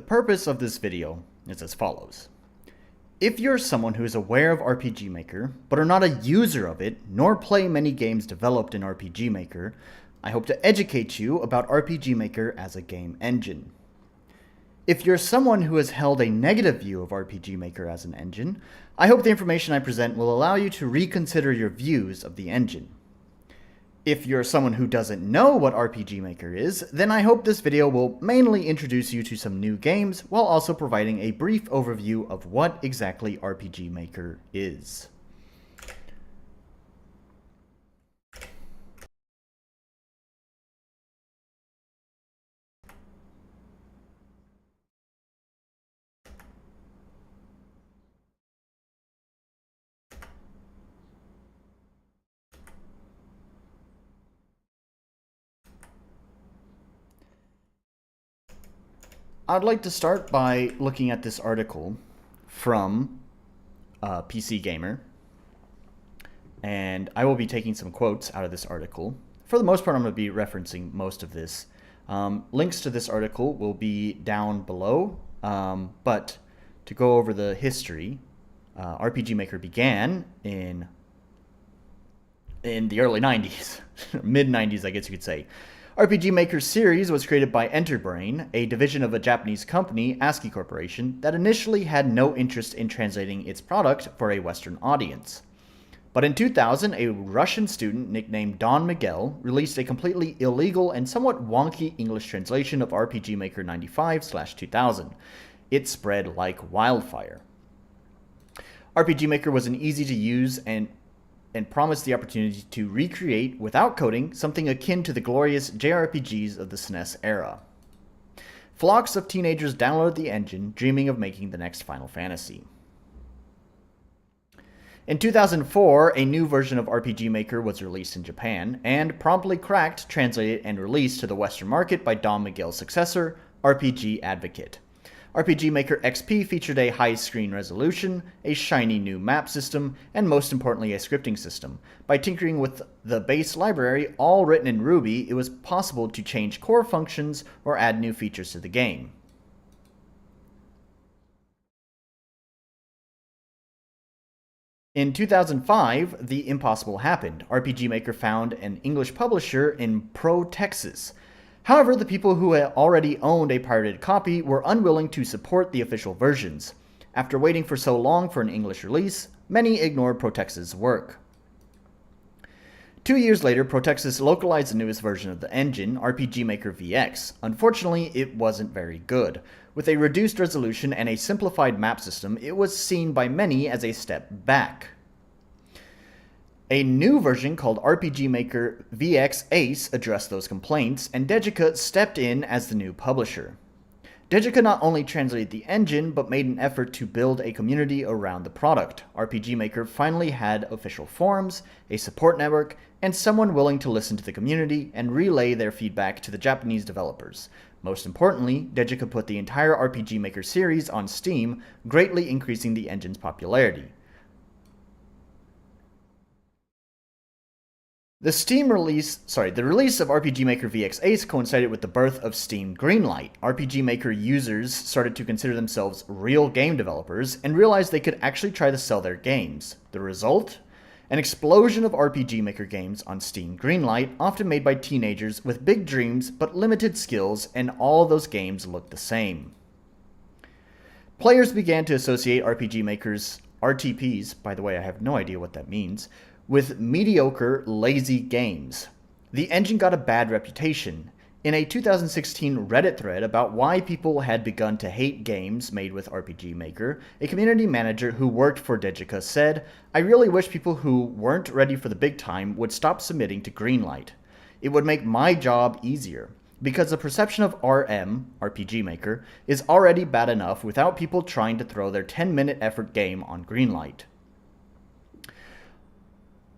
purpose of this video is as follows. If you're someone who is aware of RPG Maker, but are not a user of it, nor play many games developed in RPG Maker, I hope to educate you about RPG Maker as a game engine. If you're someone who has held a negative view of RPG Maker as an engine, I hope the information I present will allow you to reconsider your views of the engine. If you're someone who doesn't know what RPG Maker is, then I hope this video will mainly introduce you to some new games while also providing a brief overview of what exactly RPG Maker is. I'd like to start by looking at this article from PC Gamer, and I will be taking some quotes out of this article. For the most part, I'm going to be referencing most of this. Links to this article will be down below, but to go over the history, RPG Maker began in the early 90s, mid-90s I guess you could say. RPG Maker series was created by Enterbrain, a division of a Japanese company, ASCII Corporation, that initially had no interest in translating its product for a Western audience. But in 2000, a Russian student nicknamed Don Miguel released a completely illegal and somewhat wonky English translation of RPG Maker 95/2000. It spread like wildfire. RPG Maker was an easy-to-use and promised the opportunity to recreate, without coding, something akin to the glorious JRPGs of the SNES era. Flocks of teenagers downloaded the engine, dreaming of making the next Final Fantasy. In 2004, a new version of RPG Maker was released in Japan, and promptly cracked, translated, and released to the Western market by Don Miguel's successor, RPG Advocate. RPG Maker XP featured a high screen resolution, a shiny new map system, and most importantly a scripting system. By tinkering with the base library, all written in Ruby, it was possible to change core functions or add new features to the game. In 2005, the impossible happened. RPG Maker found an English publisher in Pro Texas. However, the people who had already owned a pirated copy were unwilling to support the official versions. After waiting for so long for an English release, many ignored Protex's work. 2 years later, Protexis localized the newest version of the engine, RPG Maker VX. Unfortunately, it wasn't very good. With a reduced resolution and a simplified map system, it was seen by many as a step back. A new version called RPG Maker VX Ace addressed those complaints, and Dejica stepped in as the new publisher. Dejica not only translated the engine, but made an effort to build a community around the product. RPG Maker finally had official forums, a support network, and someone willing to listen to the community and relay their feedback to the Japanese developers. Most importantly, Dejica put the entire RPG Maker series on Steam, greatly increasing the engine's popularity. The release of RPG Maker VX Ace coincided with the birth of Steam Greenlight. RPG Maker users started to consider themselves real game developers and realized they could actually try to sell their games. The result? An explosion of RPG Maker games on Steam Greenlight, often made by teenagers with big dreams but limited skills, and all those games looked the same. Players began to associate RPG Maker's RTPs, by the way, I have no idea what that means, with mediocre, lazy games. The engine got a bad reputation. In a 2016 Reddit thread about why people had begun to hate games made with RPG Maker, a community manager who worked for Dejica said, "I really wish people who weren't ready for the big time would stop submitting to Greenlight. It would make my job easier, because the perception of RPG Maker, is already bad enough without people trying to throw their 10-minute effort game on Greenlight."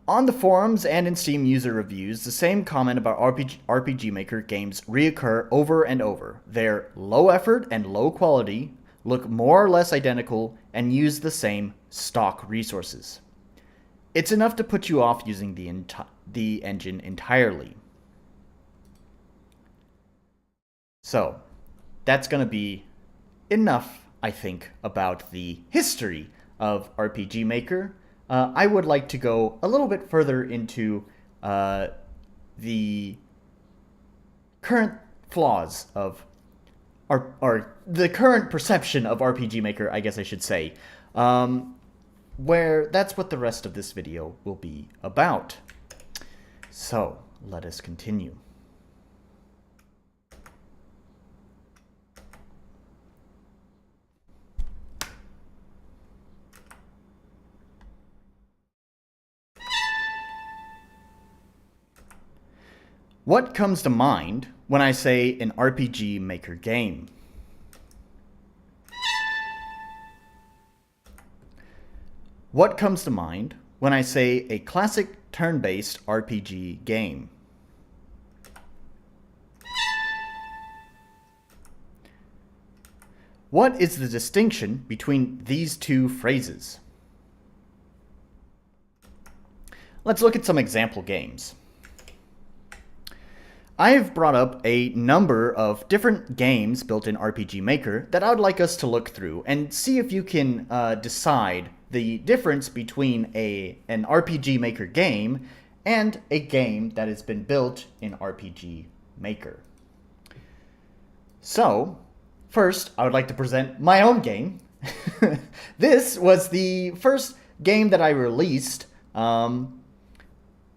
On the forums and in Steam user reviews, the same comment about RPG Maker games reoccur over and over. They're low effort and low quality, look more or less identical, and use the same stock resources. It's enough to put you off using the engine entirely. So, that's going to be enough, I think, about the history of RPG Maker. I would like to go a little bit further into the current flaws of or the current perception of RPG Maker, I guess I should say, where that's what the rest of this video will be about. So, let us continue. What comes to mind when I say an RPG Maker game? What comes to mind when I say a classic turn-based RPG game? What is the distinction between these two phrases? Let's look at some example games. I've brought up a number of different games built in RPG Maker that I would like us to look through and see if you can decide the difference between an RPG Maker game and a game that has been built in RPG Maker. So, first, I would like to present my own game. This was the first game that I released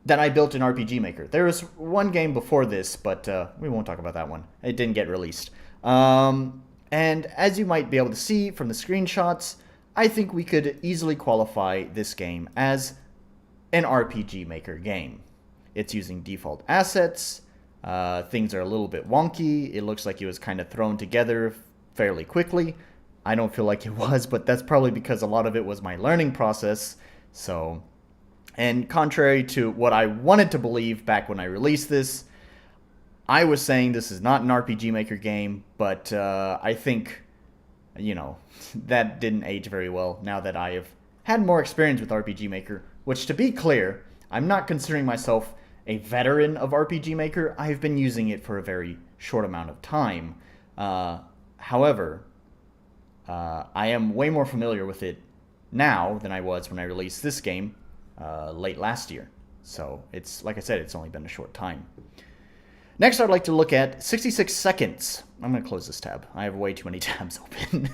that I built in RPG Maker. There was one game before this, but we won't talk about that one. It didn't get released. And as you might be able to see from the screenshots, I think we could easily qualify this game as an RPG Maker game. It's using default assets. Things are a little bit wonky. It looks like it was kind of thrown together fairly quickly. I don't feel like it was, but that's probably because a lot of it was my learning process. So... And contrary to what I wanted to believe back when I released this, I was saying this is not an RPG Maker game, but I think, you know, that didn't age very well now that I have had more experience with RPG Maker, which, to be clear, I'm not considering myself a veteran of RPG Maker. I've been using it for a very short amount of time. However, I am way more familiar with it now than I was when I released this game. Late last year. So it's, like I said, it's only been a short time. Next, I'd like to look at 66 Seconds. I'm going to close this tab. I have way too many tabs open.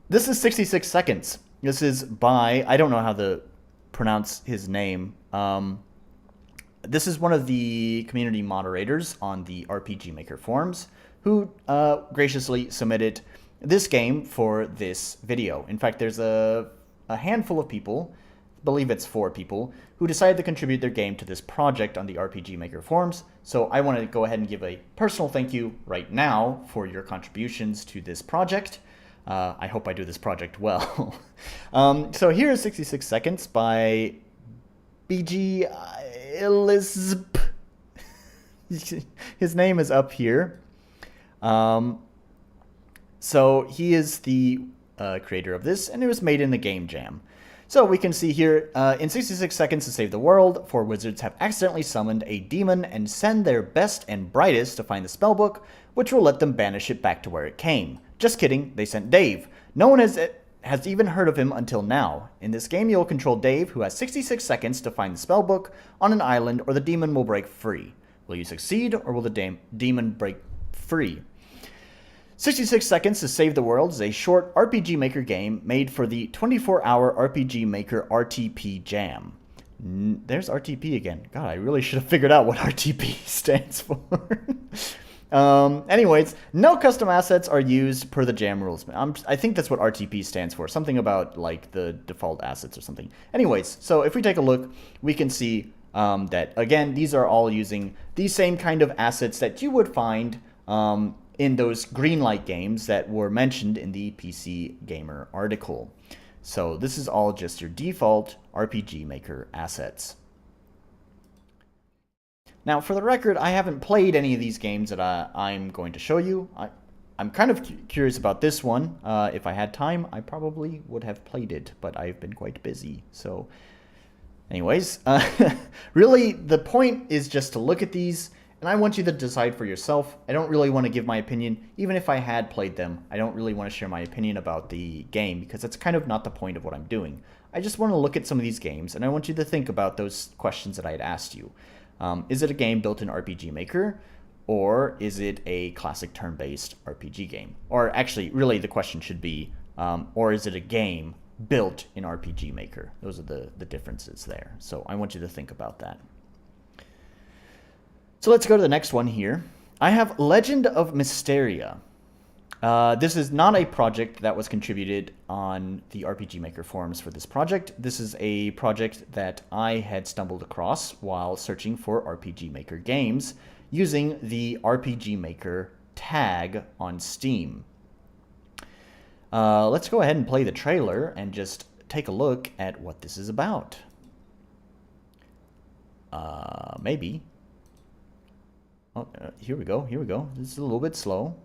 This is 66 Seconds. This is by, I don't know how to pronounce his name. This is one of the community moderators on the RPG Maker forums who graciously submitted this game for this video. In fact, there's a handful of people, I believe it's 4 people, who decided to contribute their game to this project on the RPG Maker forums. So I want to go ahead and give a personal thank you right now for your contributions to this project. I hope I do this project well. So here is 66 Seconds by BG Elizp. His name is up here. So he is the creator of this, and it was made in the Game Jam. So we can see here, in 66 seconds to save the world, 4 wizards have accidentally summoned a demon and send their best and brightest to find the spellbook, which will let them banish it back to where it came. Just kidding, they sent Dave. No one has even heard of him until now. In this game, you'll control Dave, who has 66 seconds to find the spellbook on an island, or the demon will break free. Will you succeed, or will the demon break free? 66 Seconds to Save the World is a short RPG Maker game made for the 24-hour RPG Maker RTP Jam. There's RTP again. God, I really should have figured out what RTP stands for. Anyways, no custom assets are used per the Jam rules. I think that's what RTP stands for. Something about, like, the default assets or something. Anyways, so if we take a look, we can see that, again, these are all using the same kind of assets that you would find in those Greenlight games that were mentioned in the PC Gamer article. So this is all just your default RPG Maker assets. Now, for the record, I haven't played any of these games that I'm going to show you. I'm kind of curious about this one. If I had time, I probably would have played it, but I've been quite busy. So anyways, really, the point is just to look at these And I want you to decide for yourself. I don't really want to give my opinion. Even if I had played them, I don't really want to share my opinion about the game because that's kind of not the point of what I'm doing. I just want to look at some of these games, and I want you to think about those questions that I had asked you. Is it a game built in RPG Maker, or is it a classic turn-based RPG game? Or actually, really, the question should be, or is it a game built in RPG Maker? Those are the differences there. So I want you to think about that. So let's go to the next one here. I have Legend of Mysteria. This is not a project that was contributed on the RPG Maker forums for this project. This is a project that I had stumbled across while searching for RPG Maker games using the RPG Maker tag on Steam. Let's go ahead and play the trailer and just take a look at what this is about. Maybe. Oh, here we go. This is a little bit slow.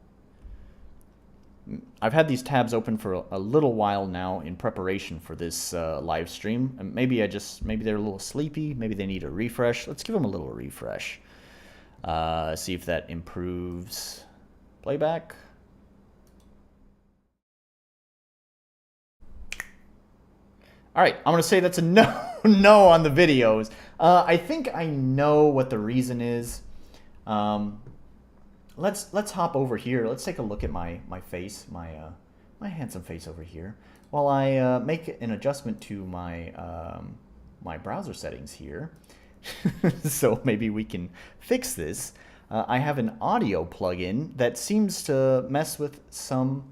I've had these tabs open for a little while now in preparation for this live stream. And maybe they're a little sleepy. Maybe they need a refresh. Let's give them a little refresh. See if that improves playback. All right, I'm gonna say that's a no on the videos. I think I know what the reason is. Let's hop over here. Let's take a look at my face, my handsome face over here, while I make an adjustment to my my browser settings here. So maybe we can fix this. I have an audio plugin that seems to mess with some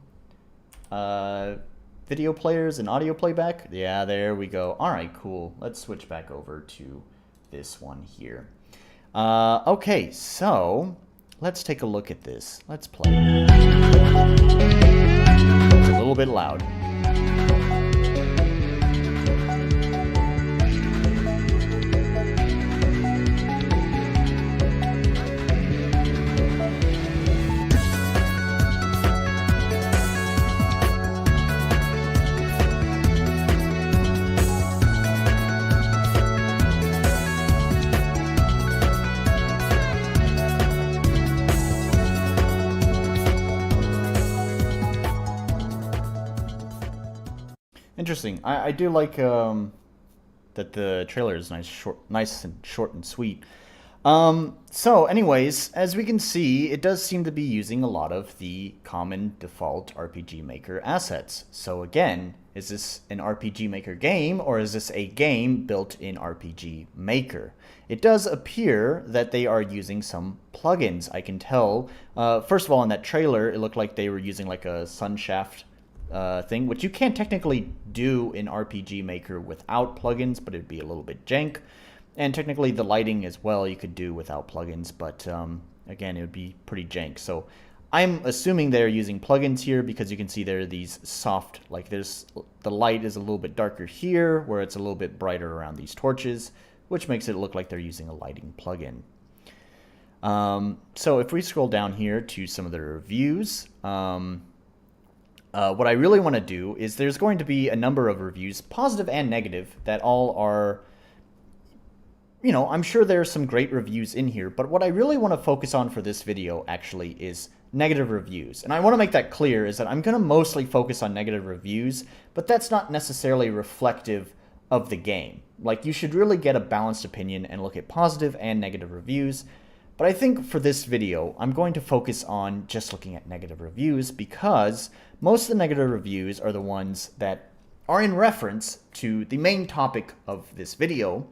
video players and audio playback. Yeah, there we go. All right, cool. Let's switch back over to this one here. Okay, so let's take a look at this. Let's play. It's a little bit loud. Interesting. I do like that the trailer is nice and short and sweet. So anyways, as we can see, it does seem to be using a lot of the common default RPG Maker assets. So again, is this an RPG Maker game, or is this a game built in RPG Maker? It does appear that they are using some plugins. I can tell. First of all, in that trailer, it looked like they were using like a Sunshaft thing, which you can't technically do in RPG Maker without plugins, but it'd be a little bit jank. And technically the lighting as well you could do without plugins, but again, it would be pretty jank. So I'm assuming they're using plugins here because you can see there are these soft, like the light is a little bit darker here, where it's a little bit brighter around these torches, which makes it look like they're using a lighting plugin. So if we scroll down here to some of the reviews, what I really want to do is there's going to be a number of reviews, positive and negative, that all are, you know, I'm sure there's some great reviews in here, but what I really want to focus on for this video actually is negative reviews. And I want to make that clear is that I'm going to mostly focus on negative reviews, but that's not necessarily reflective of the game. Like, you should really get a balanced opinion and look at positive and negative reviews. But I think for this video, I'm going to focus on just looking at negative reviews because most of the negative reviews are the ones that are in reference to the main topic of this video,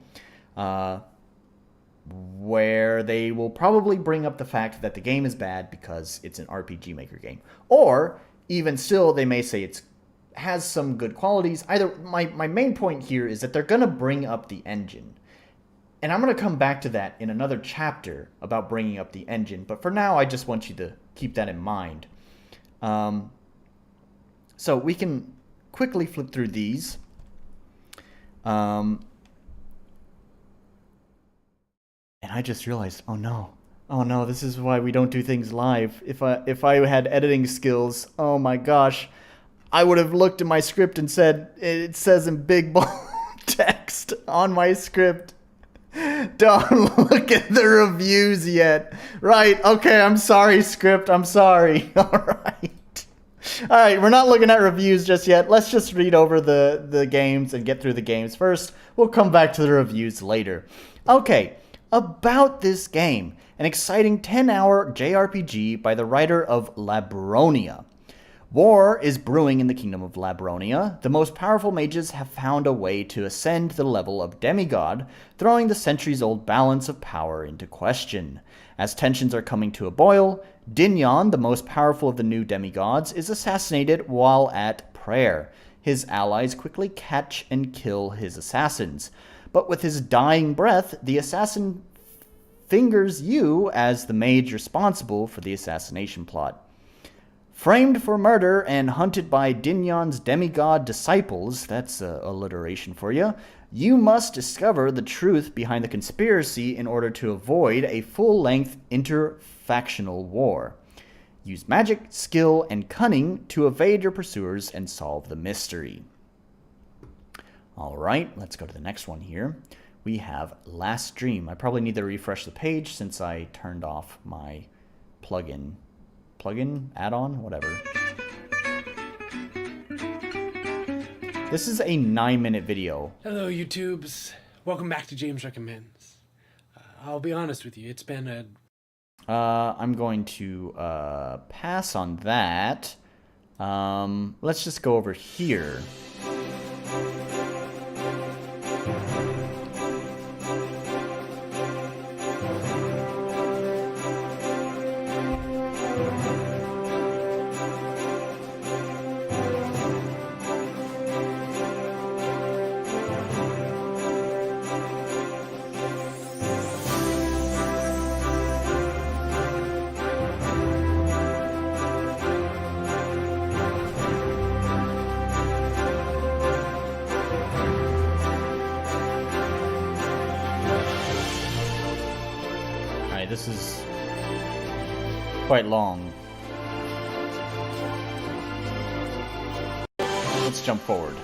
where they will probably bring up the fact that the game is bad because it's an RPG Maker game. Or, even still, they may say it has some good qualities. Either, my main point here is that they're going to bring up the engine. And I'm going to come back to that in another chapter about bringing up the engine. But for now, I just want you to keep that in mind. So we can quickly flip through these. And I just realized, oh no, this is why we don't do things live. If I had editing skills, oh my gosh, I would have looked at my script and said, it says in big bold text on my script, Don't look at the reviews yet. Right, okay, I'm sorry, script. I'm sorry. Alright. Alright, we're not looking at reviews just yet. Let's just read over the games and get through the games first. We'll come back to the reviews later. Okay, about this game. An exciting 10-hour JRPG by the writer of Labronia. War is brewing in the kingdom of Labronia. The most powerful mages have found a way to ascend to the level of demigod, throwing the centuries-old balance of power into question. As tensions are coming to a boil, Dinyon, the most powerful of the new demigods, is assassinated while at prayer. His allies quickly catch and kill his assassins. But with his dying breath, the assassin fingers you as the mage responsible for the assassination plot. Framed for murder and hunted by Dinyon's demigod disciples, that's alliteration for you, you must discover the truth behind the conspiracy in order to avoid a full-length interfactional war. Use magic, skill, and cunning to evade your pursuers and solve the mystery. Alright, let's go to the next one here. We have Last Dream. I probably need to refresh the page since I turned off my plugin, add-on, whatever. This is a 9-minute video. Hello, YouTubes. Welcome back to James Recommends. I'll be honest with you, it's been a... I'm going to pass on that. Let's just go over here. This is quite long. Let's jump forward.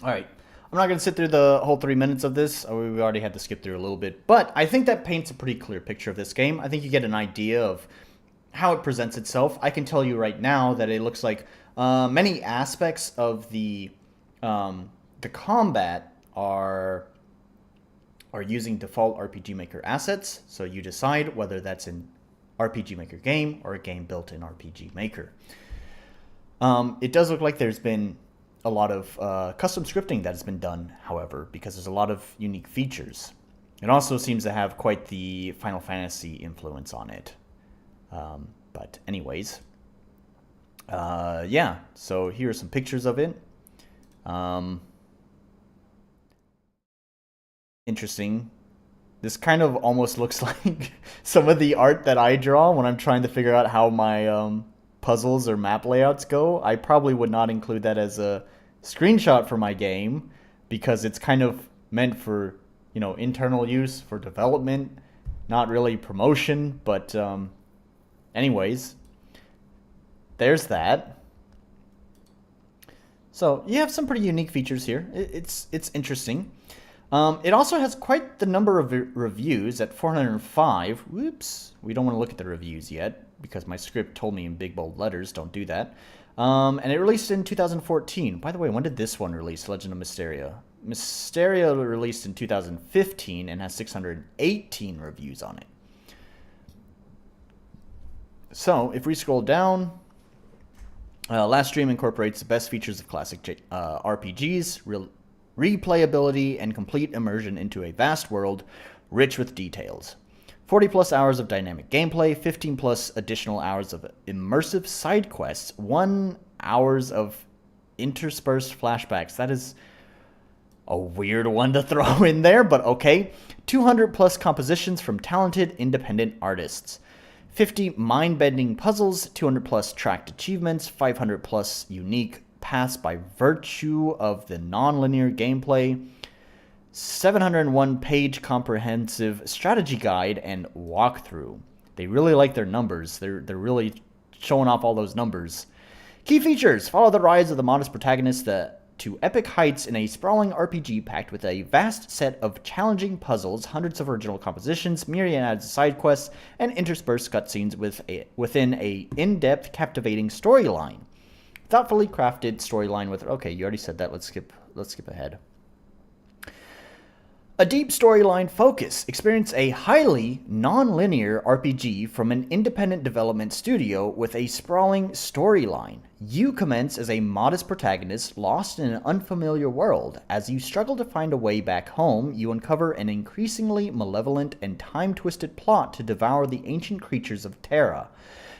Alright, I'm not going to sit through the whole 3 minutes of this. We already had to skip through a little bit. But I think that paints a pretty clear picture of this game. I think you get an idea of how it presents itself. I can tell you right now that it looks like many aspects of the combat are using default RPG Maker assets. So you decide whether that's an RPG Maker game or a game built in RPG Maker. It does look like there's been a lot of custom scripting that has been done, however, because there's a lot of unique features. It also seems to have quite the Final Fantasy influence on it. But anyways, yeah, so here are some pictures of it. Interesting. This kind of almost looks like some of the art that I draw when I'm trying to figure out how my puzzles or map layouts go. I probably would not include that as a screenshot for my game because it's kind of meant for, you know, internal use for development, not really promotion. But anyways, there's that. So you have some pretty unique features here. It's interesting. It also has quite the number of reviews at 405. Whoops, we don't want to look at the reviews yet because my script told me in big bold letters, don't do that. And it released in 2014. By the way, when did this one release, Legend of Mysteria? Mysteria released in 2015 and has 618 reviews on it. So, if we scroll down, Last Dream incorporates the best features of classic RPGs, replayability, and complete immersion into a vast world rich with details. 40 plus hours of dynamic gameplay, 15 plus additional hours of immersive side quests, 1 hours of interspersed flashbacks. That is a weird one to throw in there, but okay. 200 plus compositions from talented independent artists. 50 mind-bending puzzles, 200 plus tracked achievements, 500 plus unique paths by virtue of the non-linear gameplay, 701 page comprehensive strategy guide and walkthrough. They really like their numbers. They're really showing off all those numbers. Key features: follow the rise of the modest protagonist to epic heights in a sprawling RPG packed with a vast set of challenging puzzles, hundreds of original compositions, myriad side quests, and interspersed cutscenes within a in-depth, captivating storyline. Thoughtfully crafted storyline with... Okay, you already said that. Let's skip ahead. A deep storyline focus. Experience a highly non-linear RPG from an independent development studio with a sprawling storyline. You commence as a modest protagonist lost in an unfamiliar world. As you struggle to find a way back home, you uncover an increasingly malevolent and time-twisted plot to devour the ancient creatures of Terra.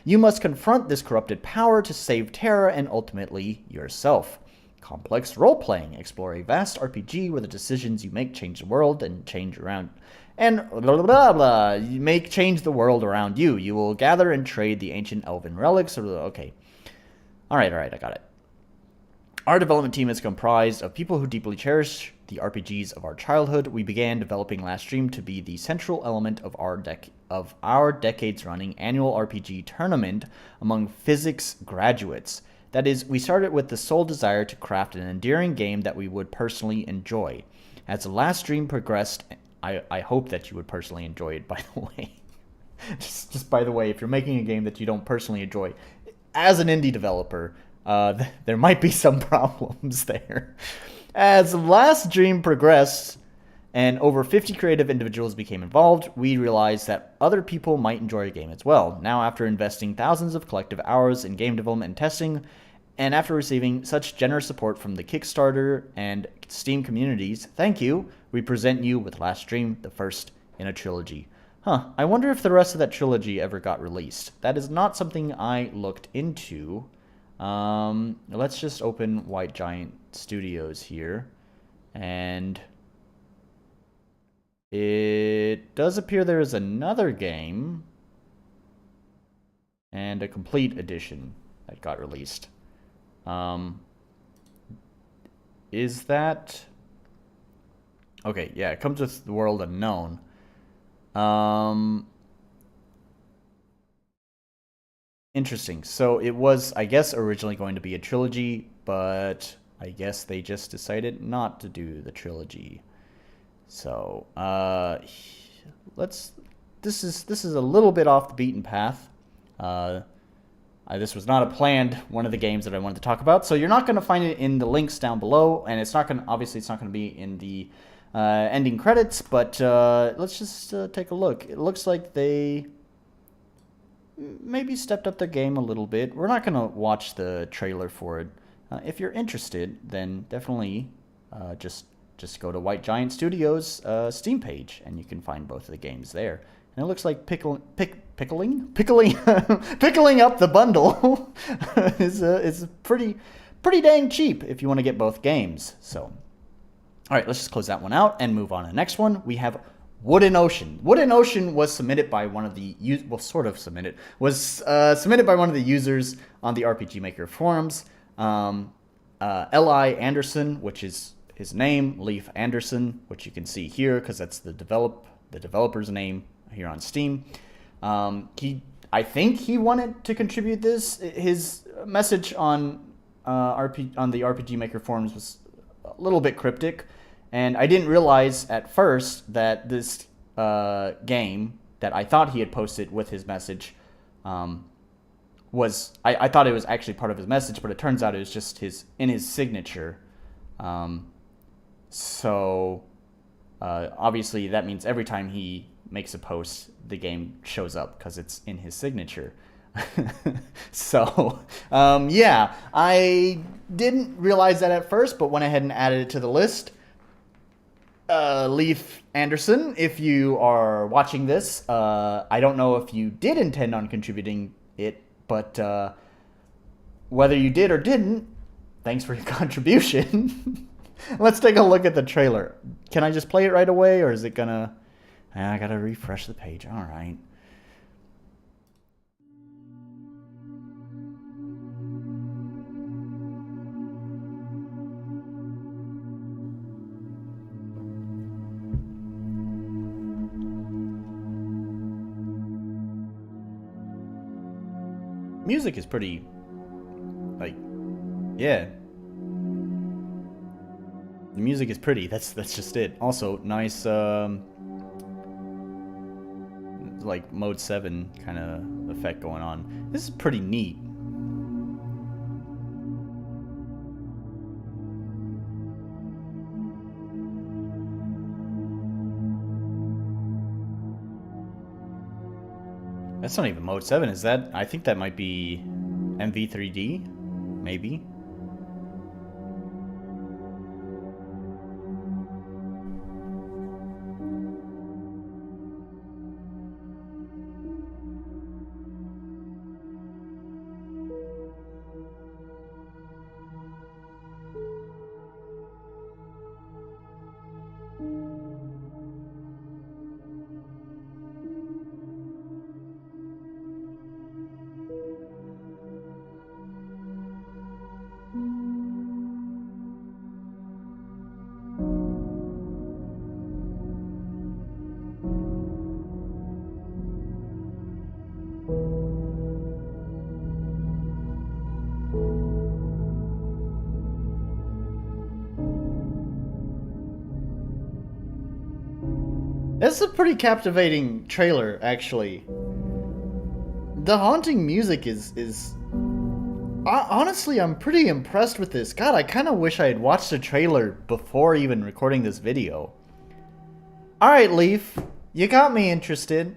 You must confront this corrupted power to save Terra and ultimately yourself. Complex role-playing. Explore a vast RPG where the decisions you make change the world and change around... And blah, blah, blah, blah. You change the world around you. You will gather and trade the ancient elven relics. Okay. Alright, I got it. Our development team is comprised of people who deeply cherish the RPGs of our childhood. We began developing last stream to be the central element of our decades-running annual RPG tournament among physics graduates. That is, we started with the sole desire to craft an endearing game that we would personally enjoy. As the last stream progressed, I hope that you would personally enjoy it, by the way. just by the way, if you're making a game that you don't personally enjoy, as an indie developer, there might be some problems there. As the last stream progressed and over 50 creative individuals became involved, we realized that other people might enjoy the game as well. Now, after investing thousands of collective hours in game development and testing, and after receiving such generous support from the Kickstarter and Steam communities, thank you, we present you with Last Stream, the first in a trilogy. I wonder if the rest of that trilogy ever got released. That is not something I looked into. Let's just open White Giant Studios here, and it does appear there is another game and a complete edition that got released. Is that... Okay, yeah, it comes with The World Unknown. Interesting. So it was, I guess, originally going to be a trilogy, but I guess they just decided not to do the trilogy. So, this is a little bit off the beaten path. This was not a planned one of the games that I wanted to talk about, so you're not going to find it in the links down below, and it's not going to be in the ending credits, but let's just take a look. It looks like they maybe stepped up their game a little bit. We're not going to watch the trailer for it. If you're interested, then definitely just go to White Giant Studios' Steam page, and you can find both of the games there. And it looks like pickling up the bundle is pretty dang cheap if you want to get both games. So, all right, let's just close that one out and move on to the next one. We have Wooden Ocean. Wooden Ocean was submitted by one of the submitted by one of the users on the RPG Maker forums. L.I. Anderson, which is his name, Leif Anderson, which you can see here because that's the developer's name here on Steam. I think he wanted to contribute this. His message on the RPG Maker forums was a little bit cryptic, and I didn't realize at first that this game that I thought he had posted with his message was I thought it was actually part of his message, but it turns out it was just in his signature. So obviously that means every time he makes a post, the game shows up because it's in his signature. So, yeah, I didn't realize that at first, but went ahead and added it to the list. Leif Anderson, if you are watching this, I don't know if you did intend on contributing it, but whether you did or didn't, thanks for your contribution. Let's take a look at the trailer. Can I just play it right away, or is it gonna... I gotta refresh the page. All right. Music is pretty, like, yeah. The music is pretty. That's just it. Also, nice, like mode 7 kind of effect going on. This is pretty neat. That's not even mode 7, is that? I think that might be MV3D, maybe. This is a pretty captivating trailer, actually. The haunting music is... Honestly, I'm pretty impressed with this. God, I kind of wish I had watched the trailer before even recording this video. Alright, Leaf. You got me interested.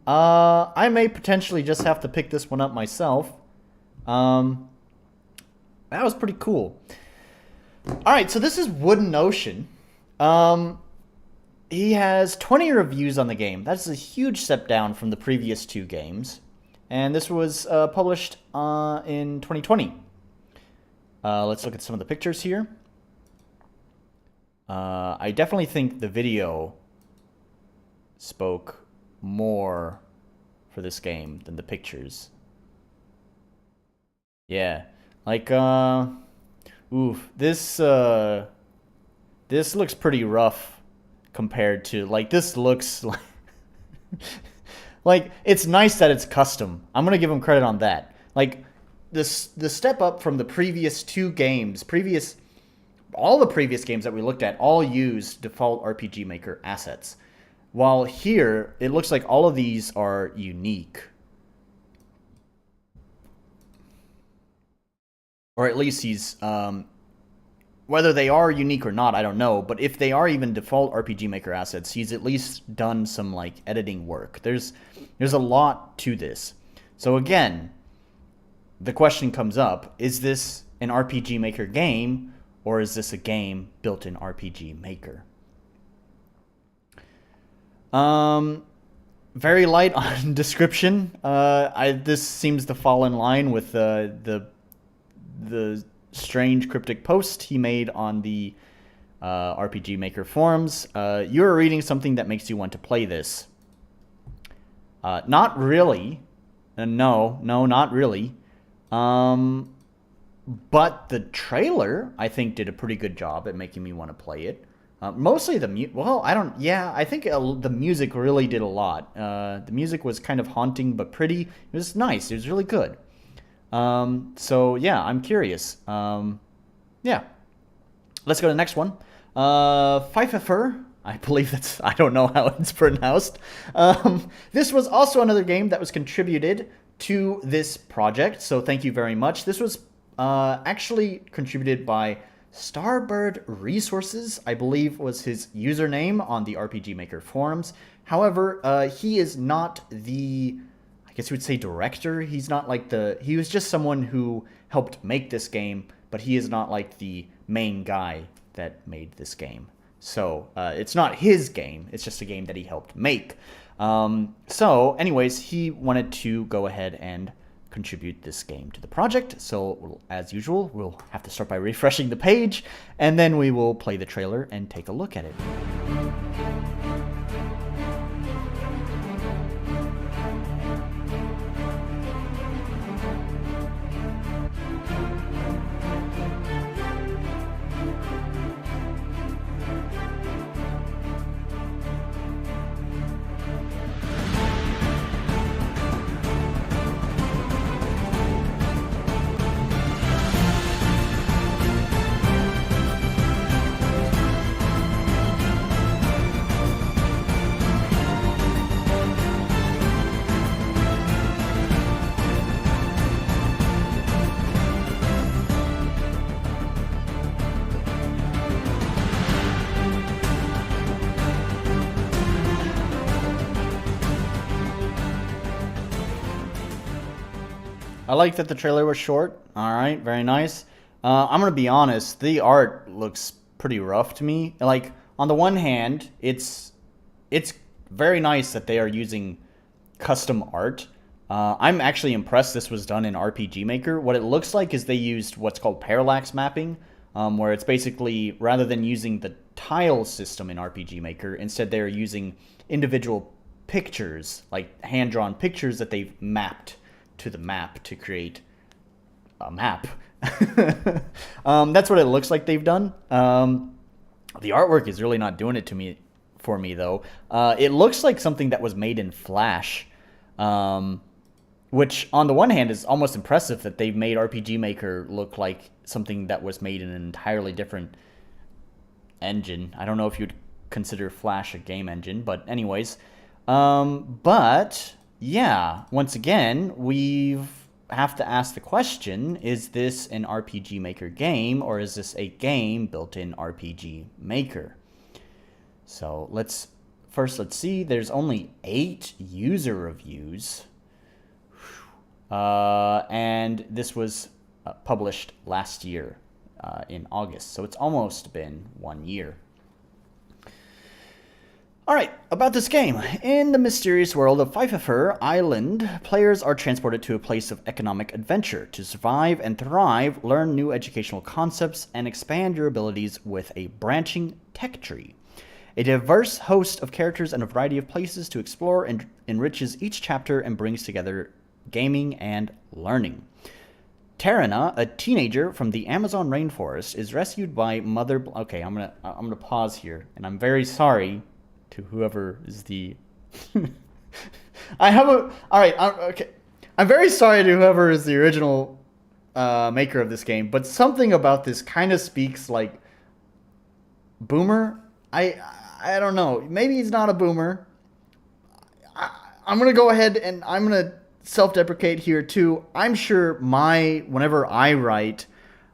I may potentially just have to pick this one up myself. That was pretty cool. Alright, so this is Wooden Ocean. He has 20 reviews on the game. That's a huge step down from the previous 2 games. And this was published in 2020. Let's look at some of the pictures here. I definitely think the video spoke more for this game than the pictures. Yeah. Like, oof. This looks pretty rough. Compared to, like, this looks like... like, it's nice that it's custom. I'm gonna give him credit on that. Like, the step up from the previous 2 games, all the previous games that we looked at all used default RPG Maker assets. While here, it looks like all of these are unique. Or at least he's... whether they are unique or not, I don't know. But if they are even default RPG Maker assets, he's at least done some, like, editing work. There's a lot to this. So again, the question comes up, is this an RPG Maker game, or is this a game built in RPG Maker? Very light on description. This seems to fall in line with the strange cryptic post he made on the RPG Maker forums. You're reading something that makes you want to play this. Not really. No, not really. But the trailer, I think, did a pretty good job at making me want to play it. Mostly the I think the music really did a lot. The music was kind of haunting but pretty. It was nice. It was really good. So yeah, I'm curious. Yeah. Let's go to the next one. Fifefer, I believe I don't know how it's pronounced. This was also another game that was contributed to this project, so thank you very much. This was actually contributed by Starbird Resources, I believe was his username on the RPG Maker forums. However, he is not the... I guess you would say director. He's not like he was just someone who helped make this game, but he is not like the main guy that made this game. So it's not his game. It's just a game that he helped make. So anyways, he wanted to go ahead and contribute this game to the project. So as usual, we'll have to start by refreshing the page, and then we will play the trailer and take a look at it. I like that the trailer was short. All right, very nice. I'm gonna be honest. The art looks pretty rough to me. Like, on the one hand, it's very nice that they are using custom art. I'm actually impressed this was done in RPG Maker. What it looks like is they used what's called parallax mapping, where it's basically, rather than using the tile system in RPG Maker, instead they're using individual pictures, like hand-drawn pictures that they've mapped to the map to create a map. That's what it looks like they've done. The artwork is really not doing it for me though. It looks like something that was made in Flash, which on the one hand is almost impressive that they've made RPG Maker look like something that was made in an entirely different engine. I don't know if you'd consider Flash a game engine, but anyways. But yeah, once again, we have to ask the question, is this an RPG Maker game, or is this a game built in RPG Maker? So let's see. There's only 8 user reviews. And this was published last year in August. So it's almost been 1 year. Alright, about this game. In the mysterious world of Fifefer Island, players are transported to a place of economic adventure. To survive and thrive, learn new educational concepts, and expand your abilities with a branching tech tree. A diverse host of characters and a variety of places to explore enriches each chapter and brings together gaming and learning. Tarana, a teenager from the Amazon rainforest, is rescued by Mother... Okay, I'm gonna pause here, and I'm very sorry to whoever is the... Okay. I'm very sorry to whoever is the original maker of this game, but something about this kind of speaks like boomer. I don't know. Maybe he's not a boomer. I'm going to go ahead and I'm going to self-deprecate here too. I'm sure whenever I write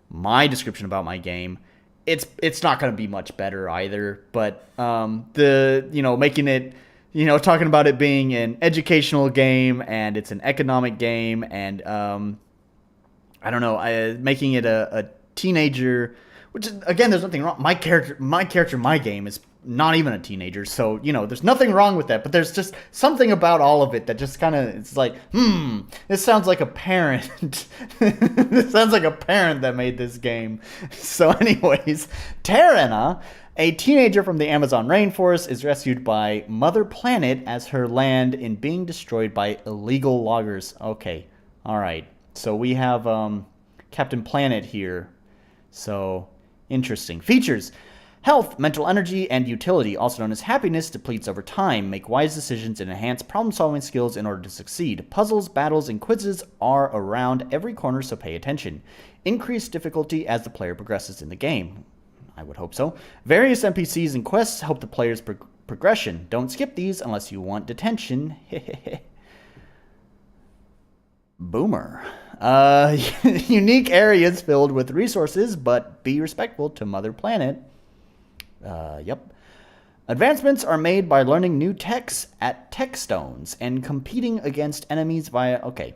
my description about my game, it's not going to be much better either, but making it, talking about it being an educational game and it's an economic game, and I don't know, making it a teenager, which is, again, there's nothing wrong. My character in my game is not even a teenager, so there's nothing wrong with that, but there's just something about all of it that just kind of, it's like, this sounds like a parent. This sounds like a parent that made this game. So anyways, Tarana, a teenager from the Amazon rainforest, is rescued by Mother Planet as her land is being destroyed by illegal loggers. Okay, alright, so we have Captain Planet here, so interesting. Features: health, mental energy, and utility, also known as happiness, depletes over time. Make wise decisions and enhance problem-solving skills in order to succeed. Puzzles, battles, and quizzes are around every corner, so pay attention. Increase difficulty as the player progresses in the game. I would hope so. Various NPCs and quests help the player's progression. Don't skip these unless you want detention. Boomer. Unique areas filled with resources, but be respectful to Mother Planet. Yep. Advancements are made by learning new techs at tech stones and competing against enemies via... Okay.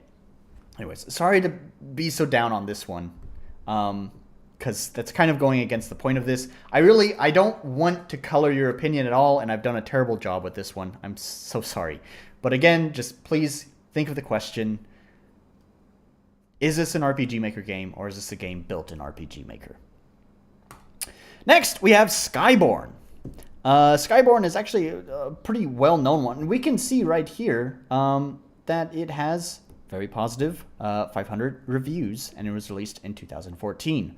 Anyways, sorry to be so down on this one. Because that's kind of going against the point of this. I don't want to color your opinion at all, and I've done a terrible job with this one. I'm so sorry. But again, just please think of the question. Is this an RPG Maker game, or is this a game built in RPG Maker? Next, we have Skyborn. Skyborn is actually a pretty well-known one. We can see right here that it has very positive 500 reviews, and it was released in 2014.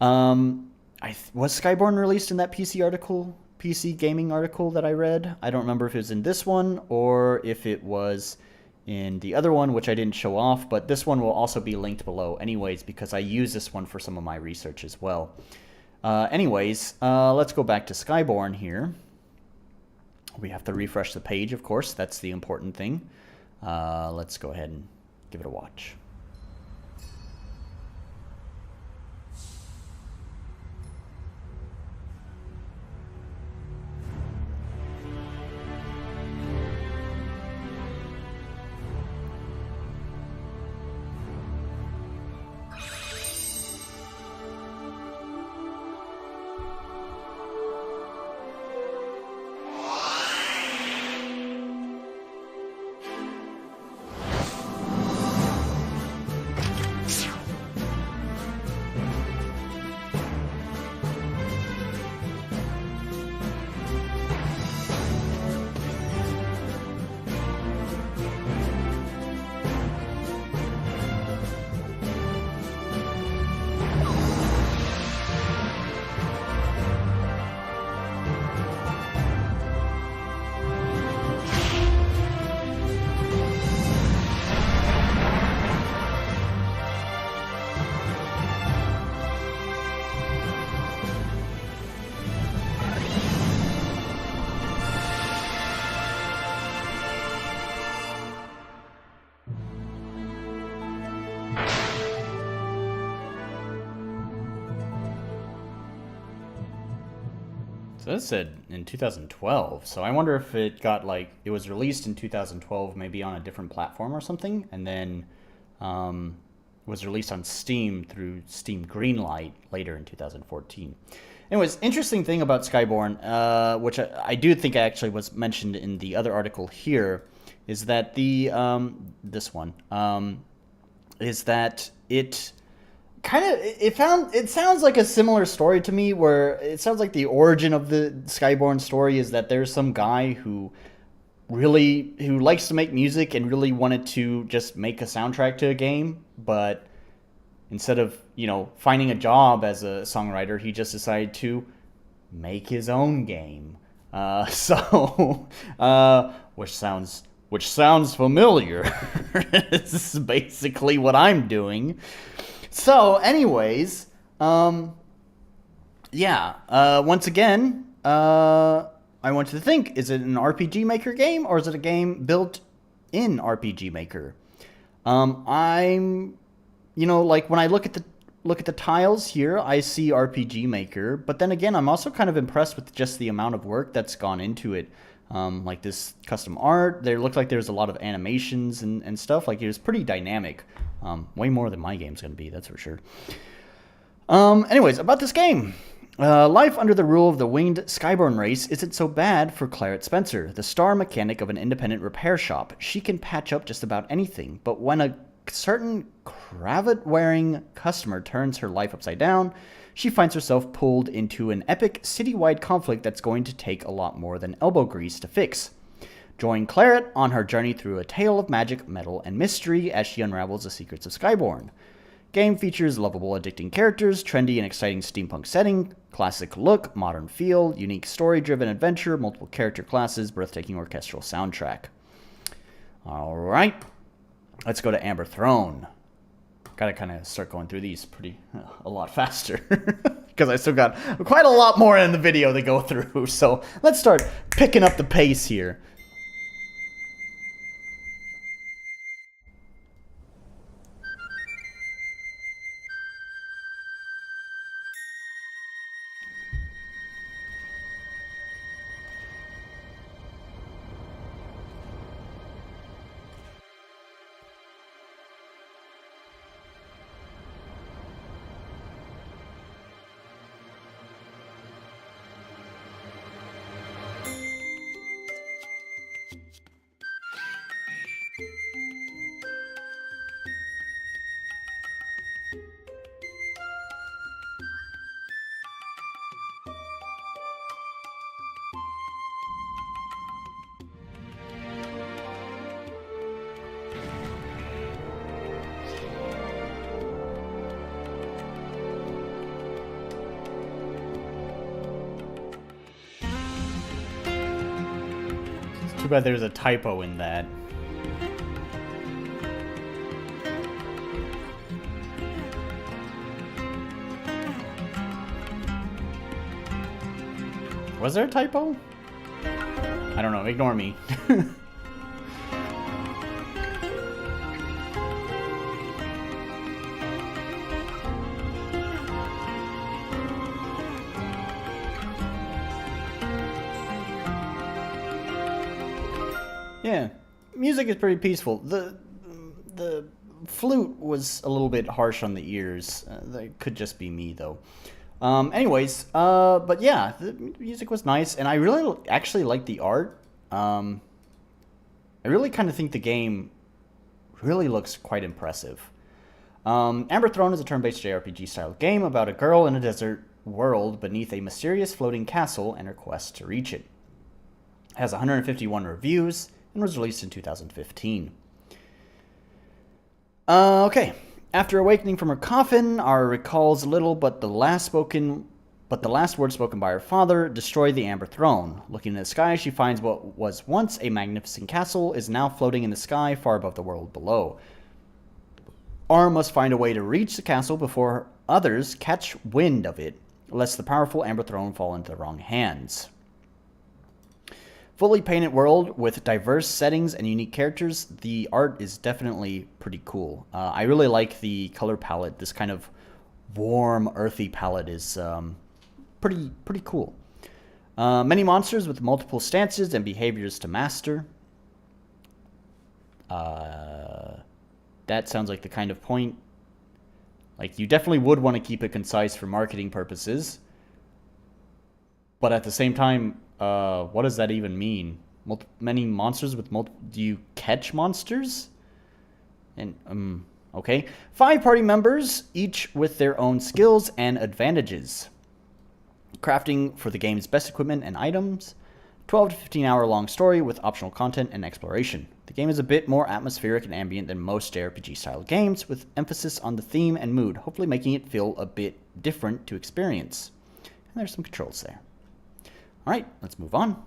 Was Skyborn released in that PC gaming article that I read? I don't remember if it was in this one or if it was in the other one, which I didn't show off, but this one will also be linked below anyways, because I use this one for some of my research as well. Let's go back to Skyborn here. We have to refresh the page, of course. That's the important thing. Let's go ahead and give it a watch. So this said in 2012, so I wonder if it got it was released in 2012, maybe on a different platform or something, and then was released on Steam through Steam Greenlight later in 2014. Anyways, interesting thing about Skyborn, which I do think actually was mentioned in the other article here, is that is that it sounds like a similar story to me, where it sounds like the origin of the Skyborn story is that there's some guy who likes to make music and really wanted to just make a soundtrack to a game, but instead of, finding a job as a songwriter, he just decided to make his own game. Which sounds familiar. This is basically what I'm doing. So, anyways, once again, I want you to think, is it an RPG Maker game, or is it a game built in RPG Maker? When I look at the tiles here, I see RPG Maker, but then again, I'm also kind of impressed with just the amount of work that's gone into it. Like this custom art, there looked like there's a lot of animations and stuff. Like, it was pretty dynamic. Way more than my game's going to be, that's for sure. Anyways, about this game. Life under the rule of the winged Skyborn race isn't so bad for Claret Spencer, the star mechanic of an independent repair shop. She can patch up just about anything, but when a certain cravat-wearing customer turns her life upside down, she finds herself pulled into an epic citywide conflict that's going to take a lot more than elbow grease to fix. Join Claret on her journey through a tale of magic, metal, and mystery as she unravels the secrets of Skyborn. Game features lovable, addicting characters, trendy and exciting steampunk setting, classic look, modern feel, unique story-driven adventure, multiple character classes, breathtaking orchestral soundtrack. Alright, let's go to Amber Throne. Gotta kind of start going through these a lot faster, because I still got quite a lot more in the video to go through, so let's start picking up the pace here. Too bad there's a typo in that. Was there a typo? I don't know, ignore me. Yeah, music is pretty peaceful. The flute was a little bit harsh on the ears. That could just be me, though. But yeah, the music was nice, and I really actually like the art. I really kind of think the game really looks quite impressive. Amber Throne is a turn-based JRPG style game about a girl in a desert world beneath a mysterious floating castle and her quest to reach it. It has 151 reviews and was released in 2015. Okay. After awakening from her coffin, Ara recalls little but the last word spoken by her father, destroy the Amber Throne. Looking in the sky, she finds what was once a magnificent castle is now floating in the sky far above the world below. Ara must find a way to reach the castle before others catch wind of it, lest the powerful Amber Throne fall into the wrong hands. Fully painted world with diverse settings and unique characters. The art is definitely pretty cool. I really like the color palette. This kind of warm, earthy palette is pretty cool. Many monsters with multiple stances and behaviors to master. That sounds like the kind of point. Like, you definitely would want to keep it concise for marketing purposes. But at the same time, what does that even mean? Many monsters with multiple... Do you catch monsters? And, okay. 5 party members, each with their own skills and advantages. Crafting for the game's best equipment and items. 12 to 15 hour long story with optional content and exploration. The game is a bit more atmospheric and ambient than most JRPG style games, with emphasis on the theme and mood, hopefully making it feel a bit different to experience. And there's some controls there. Alright, let's move on.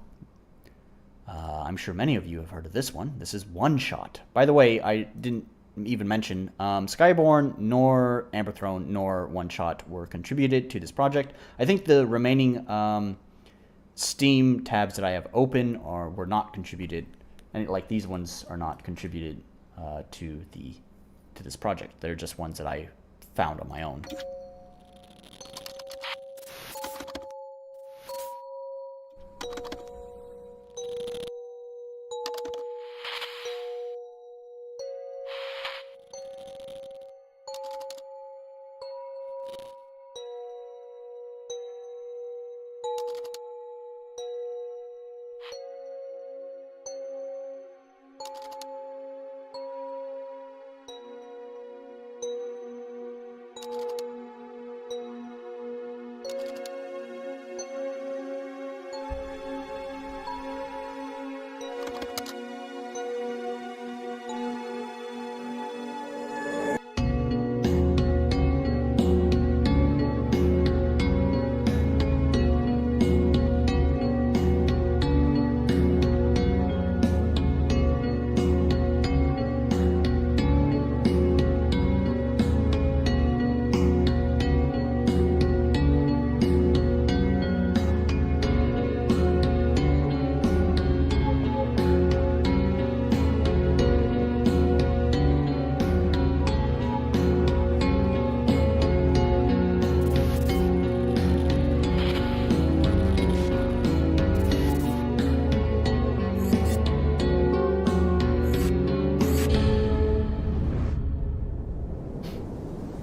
I'm sure many of you have heard of this one. This is OneShot. By the way, I didn't even mention Skyborn, nor Amber Throne, nor OneShot were contributed to this project. I think the remaining Steam tabs that I have open were not contributed, and like these ones are not contributed to this project. They're just ones that I found on my own.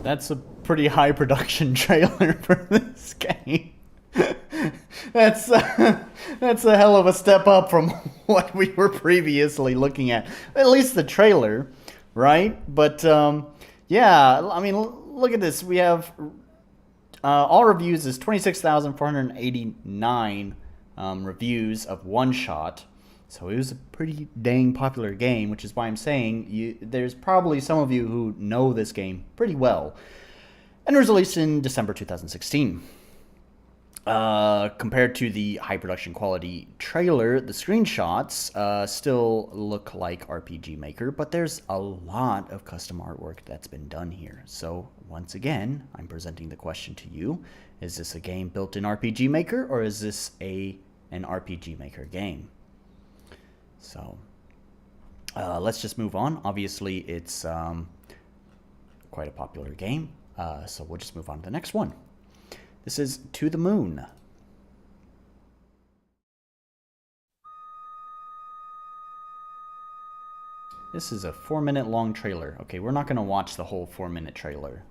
That's a pretty high production trailer for this game. That's a hell of a step up from what we were previously looking at. At least the trailer, right? But yeah, I mean, look at this. We have all reviews is 26,489 reviews of OneShot. So it was a pretty dang popular game, which is why I'm saying there's probably some of you who know this game pretty well. And it was released in December 2016. Compared to the high production quality trailer, the screenshots still look like RPG Maker, but there's a lot of custom artwork that's been done here. So once again, I'm presenting the question to you. Is this a game built in RPG Maker, or is this an RPG Maker game? So let's just move on. Obviously, it's quite a popular game, so we'll just move on to the next one. This is To the Moon. This is a 4-minute long trailer. Okay, we're not going to watch the whole 4-minute trailer.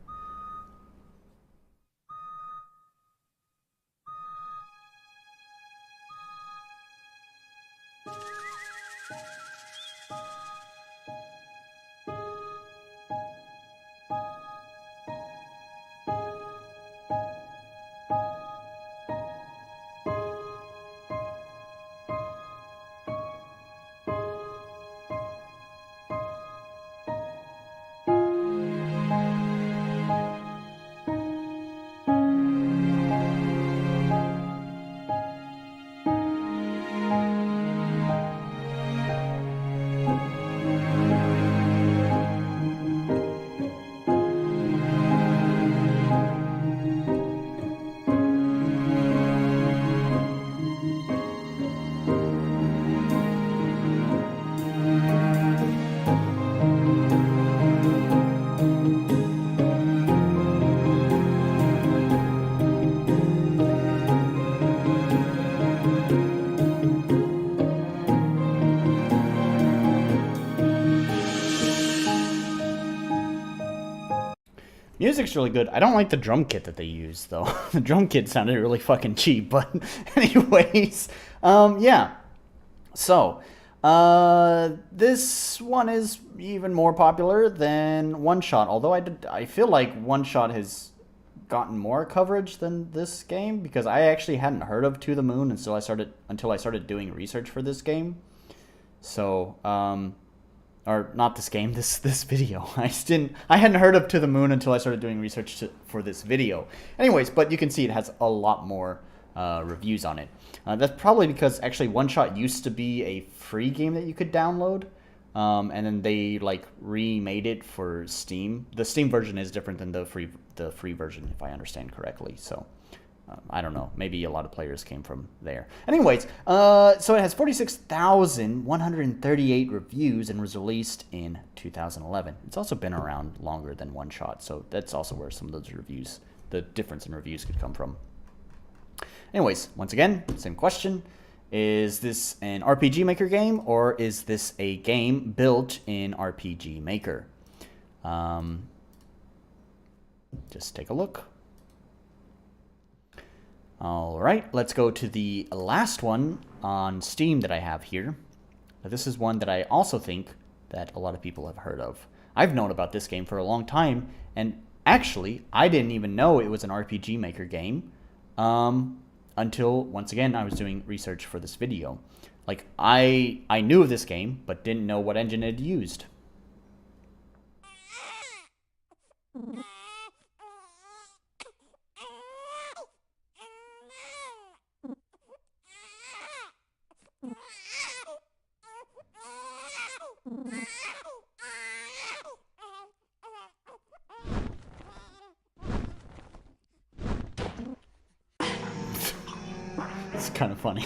Music's really good. I don't like the drum kit that they use, though. The drum kit sounded really fucking cheap, but anyways, yeah. So, this one is even more popular than OneShot, although I feel like OneShot has gotten more coverage than this game, because I actually hadn't heard of To the Moon until I started doing research for this game. So, or not this game, this video. I hadn't heard of To the Moon until I started doing research for this video. Anyways, but you can see it has a lot more reviews on it. That's probably because actually OneShot used to be a free game that you could download, and then they like remade it for Steam. The Steam version is different than the free version, if I understand correctly. So I don't know. Maybe a lot of players came from there. Anyways, so it has 46,138 reviews and was released in 2011. It's also been around longer than OneShot, so that's also where some of those reviews, the difference in reviews could come from. Anyways, once again, same question. Is this an RPG Maker game, or is this a game built in RPG Maker? Just take a look. All right, let's go to the last one on Steam that I have here. Now, this is one that I also think that a lot of people have heard of. I've known about this game for a long time, and actually, I didn't even know it was an RPG Maker game until, once again, I was doing research for this video. Like, I knew of this game, but didn't know what engine it used. It's kind of funny.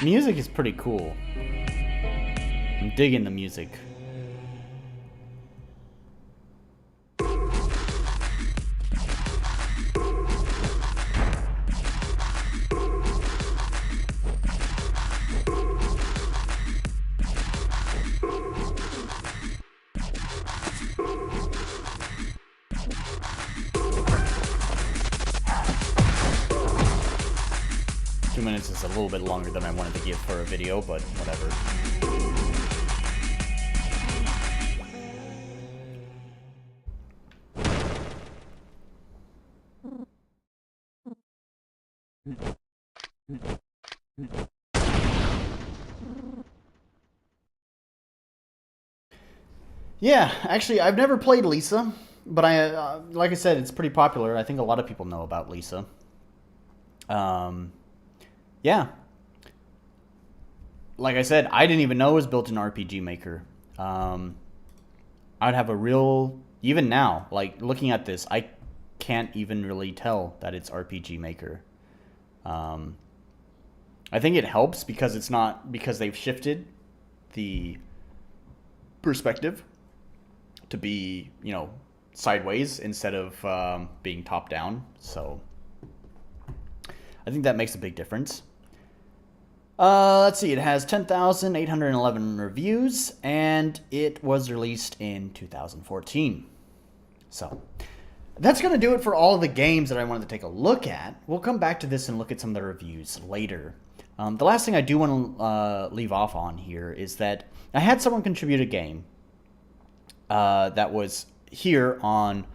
Music is pretty cool. I'm digging the music. 2 minutes is a little bit longer than I wanted to give for a video, but whatever. Yeah, actually, I've never played Lisa, but like I said, it's pretty popular. I think a lot of people know about Lisa. Yeah, like I said, I didn't even know it was built in RPG Maker. I'd have a real, even now, like looking at this, I can't even really tell that it's RPG Maker. I think it helps because it's not, because they've shifted the perspective to be, sideways instead of being top down. So I think that makes a big difference. Let's see, it has 10,811 reviews, and it was released in 2014. So that's going to do it for all of the games that I wanted to take a look at. We'll come back to this and look at some of the reviews later. The last thing I do want to leave off on here is that I had someone contribute a game that was here on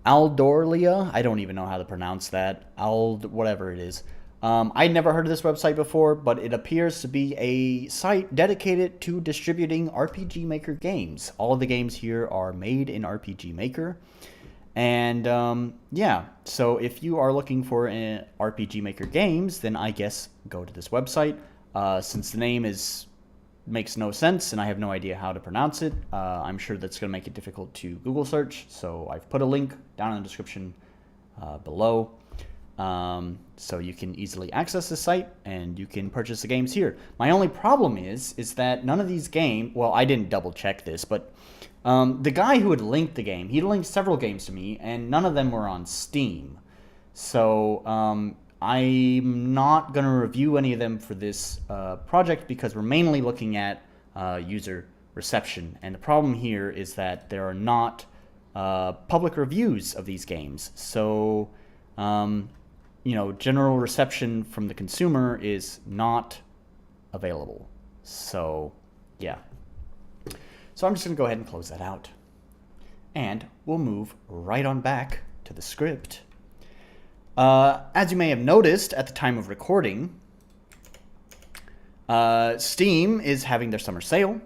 Aldorlea. I don't even know how to pronounce that. Whatever it is. I'd never heard of this website before, but it appears to be a site dedicated to distributing RPG Maker games. All of the games here are made in RPG Maker. And yeah, so if you are looking for RPG Maker games, then I guess go to this website. Since the name makes no sense and I have no idea how to pronounce it, I'm sure that's going to make it difficult to Google search. So I've put a link down in the description below. So you can easily access the site and you can purchase the games here. My only problem is that none of these games, well, I didn't double check this, but the guy who had linked the game, he linked several games to me, and none of them were on Steam. So I'm not going to review any of them for this project because we're mainly looking at user reception. And the problem here is that there are not public reviews of these games. So general reception from the consumer is not available. So, yeah. So I'm just going to go ahead and close that out. And we'll move right on back to the script. As you may have noticed at the time of recording, Steam is having their summer sale.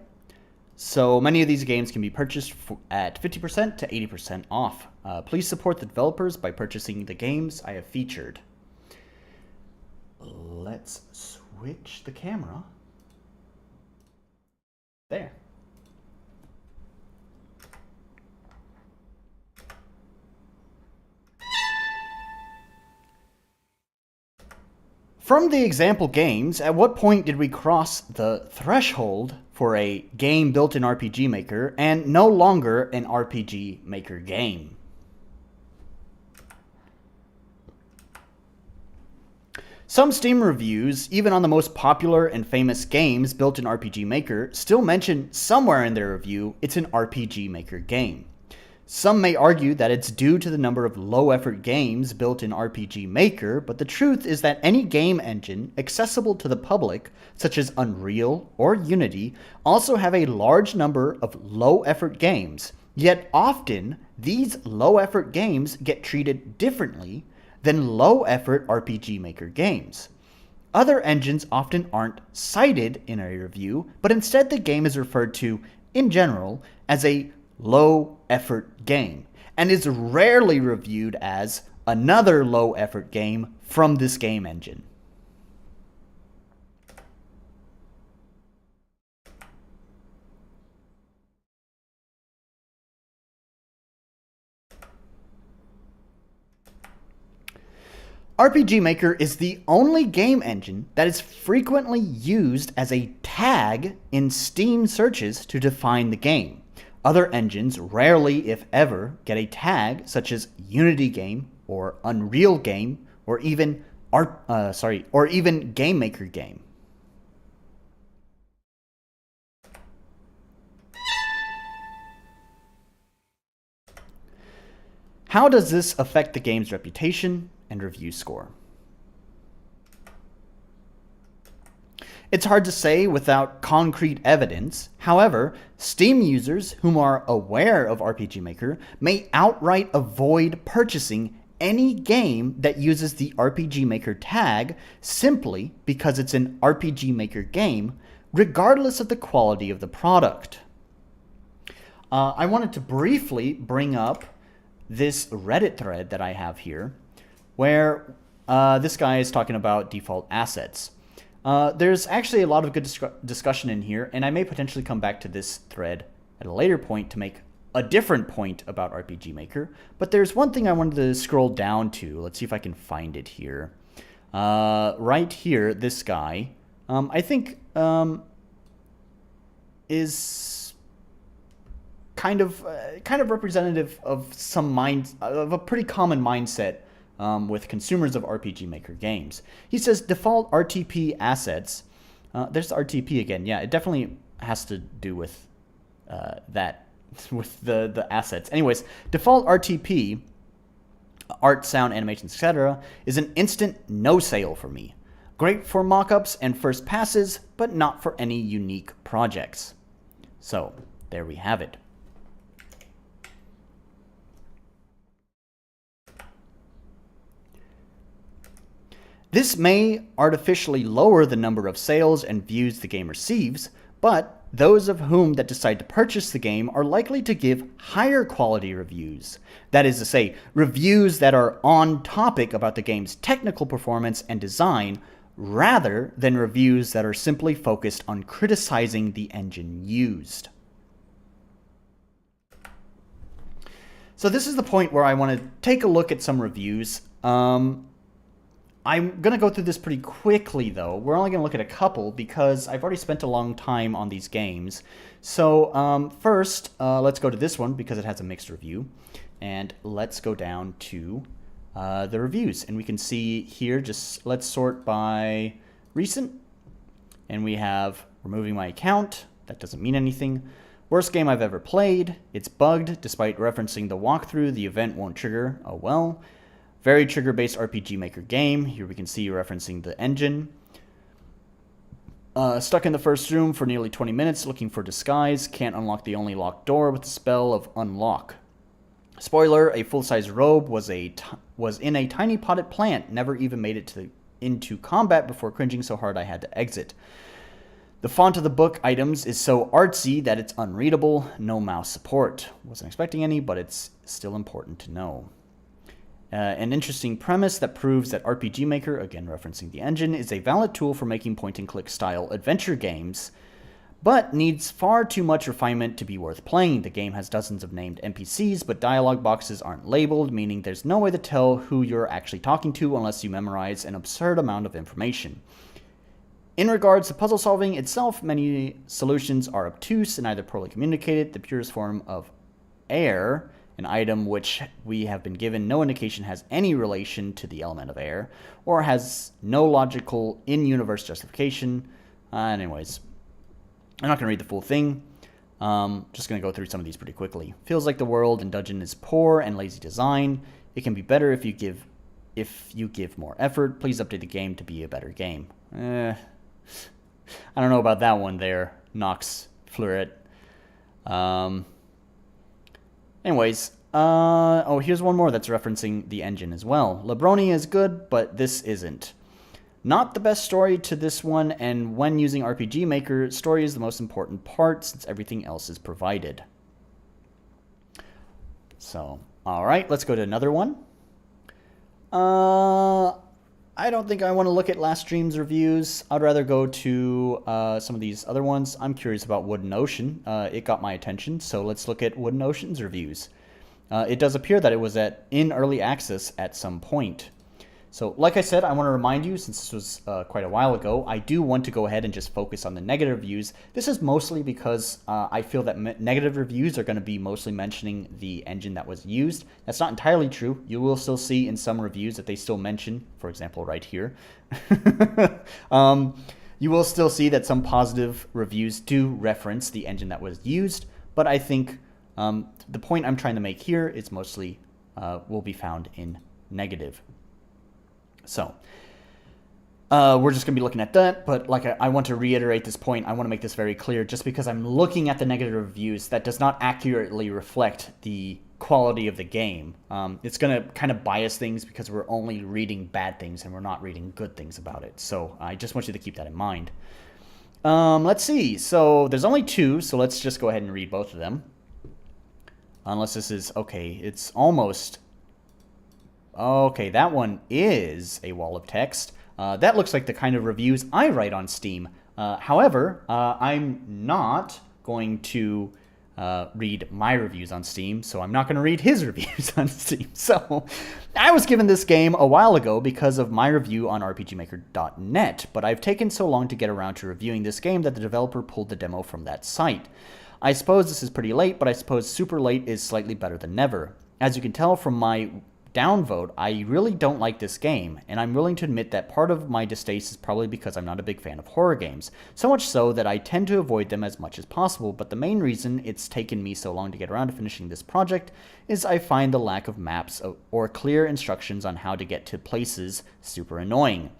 So many of these games can be purchased at 50% to 80% off. Please support the developers by purchasing the games I have featured. Let's switch the camera. There. From the example games, at what point did we cross the threshold for a game built in RPG Maker and no longer an RPG Maker game? Some Steam reviews, even on the most popular and famous games built in RPG Maker, still mention somewhere in their review it's an RPG Maker game. Some may argue that it's due to the number of low-effort games built in RPG Maker, but the truth is that any game engine accessible to the public, such as Unreal or Unity, also have a large number of low-effort games. Yet often, these low-effort games get treated differently than low-effort RPG Maker games. Other engines often aren't cited in a review, but instead the game is referred to, in general, as a low-effort game, and is rarely reviewed as another low-effort game from this game engine. RPG Maker is the only game engine that is frequently used as a tag in Steam searches to define the game. Other engines rarely, if ever, get a tag such as Unity game or Unreal game or even Game Maker game. How does this affect the game's reputation and review score? It's hard to say without concrete evidence. However, Steam users whom are aware of RPG Maker may outright avoid purchasing any game that uses the RPG Maker tag simply because it's an RPG Maker game, regardless of the quality of the product. I wanted to briefly bring up this Reddit thread that I have here, where this guy is talking about default assets. There's actually a lot of good discussion in here, and I may potentially come back to this thread at a later point to make a different point about RPG Maker. But there's one thing I wanted to scroll down to. Let's see if I can find it here. Right here, this guy, I think, is kind of representative of of a pretty common mindset with consumers of RPG Maker games. He says default RTP assets. There's the RTP again. Yeah, it definitely has to do with that, with the assets. Anyways, default RTP, art, sound, animations, etc., is an instant no sale for me. Great for mockups and first passes, but not for any unique projects. So, there we have it. This may artificially lower the number of sales and views the game receives, but those of whom that decide to purchase the game are likely to give higher quality reviews. That is to say, reviews that are on topic about the game's technical performance and design, rather than reviews that are simply focused on criticizing the engine used. So this is the point where I want to take a look at some reviews. I'm going to go through this pretty quickly, though. We're only going to look at a couple because I've already spent a long time on these games. So first, let's go to this one because it has a mixed review. And let's go down to the reviews. And we can see here, just let's sort by recent. And we have removing my account. That doesn't mean anything. Worst game I've ever played. It's bugged. Despite referencing the walkthrough, the event won't trigger. Oh well. Very trigger-based RPG Maker game. Here we can see referencing the engine. Stuck in the first room for nearly 20 minutes looking for disguise. Can't unlock the only locked door with the spell of unlock. Spoiler, a full-size robe was in a tiny potted plant. Never even made it into combat before cringing so hard I had to exit. The font of the book items is so artsy that it's unreadable. No mouse support. Wasn't expecting any, but it's still important to know. An interesting premise that proves that RPG Maker, again referencing the engine, is a valid tool for making point-and-click style adventure games, but needs far too much refinement to be worth playing. The game has dozens of named NPCs, but dialogue boxes aren't labeled, meaning there's no way to tell who you're actually talking to unless you memorize an absurd amount of information. In regards to puzzle solving itself, many solutions are obtuse and either poorly communicated. The purest form of air, an item which we have been given no indication has any relation to the element of air, or has no logical in-universe justification. Anyways, I'm not going to read the full thing. Just going to go through some of these pretty quickly. Feels like the world and dungeon is poor and lazy design. It can be better if you give more effort. Please update the game to be a better game. I don't know about that one there, Nox Fleuret. Anyways, oh, here's one more that's referencing the engine as well. Lebronia is good, but this isn't. Not the best story to this one, and when using RPG Maker, story is the most important part since everything else is provided. So, alright, let's go to another one. I don't think I want to look at last stream's reviews. I'd rather go to some of these other ones. I'm curious about Wooden Ocean. It got my attention, so let's look at Wooden Ocean's reviews. It does appear that it was in early access at some point. So, like I said, I want to remind you, since this was quite a while ago, I do want to go ahead and just focus on the negative reviews. This is mostly because I feel that negative reviews are going to be mostly mentioning the engine that was used. That's not entirely true. You will still see in some reviews that they still mention, for example, right here. You will still see that some positive reviews do reference the engine that was used, but I think the point I'm trying to make here is mostly will be found in negative. So, We're just going to be looking at that, but like I want to reiterate this point. I want to make this very clear. Just because I'm looking at the negative reviews, that does not accurately reflect the quality of the game. It's going to kind of bias things because we're only reading bad things and we're not reading good things about it. So I just want you to keep that in mind. Let's see. So there's only 2, so let's just go ahead and read both of them. Unless this is... Okay, it's almost... Okay, that one is a wall of text. That looks like the kind of reviews I write on Steam. However, I'm not going to read my reviews on Steam, so I'm not going to read his reviews on Steam. So, I was given this game a while ago because of my review on RPGmaker.net, but I've taken so long to get around to reviewing this game that the developer pulled the demo from that site. I suppose this is pretty late, but I suppose super late is slightly better than never. As you can tell from my downvote, I really don't like this game, and I'm willing to admit that part of my distaste is probably because I'm not a big fan of horror games, so much so that I tend to avoid them as much as possible, but the main reason it's taken me so long to get around to finishing this project is I find the lack of maps or clear instructions on how to get to places super annoying.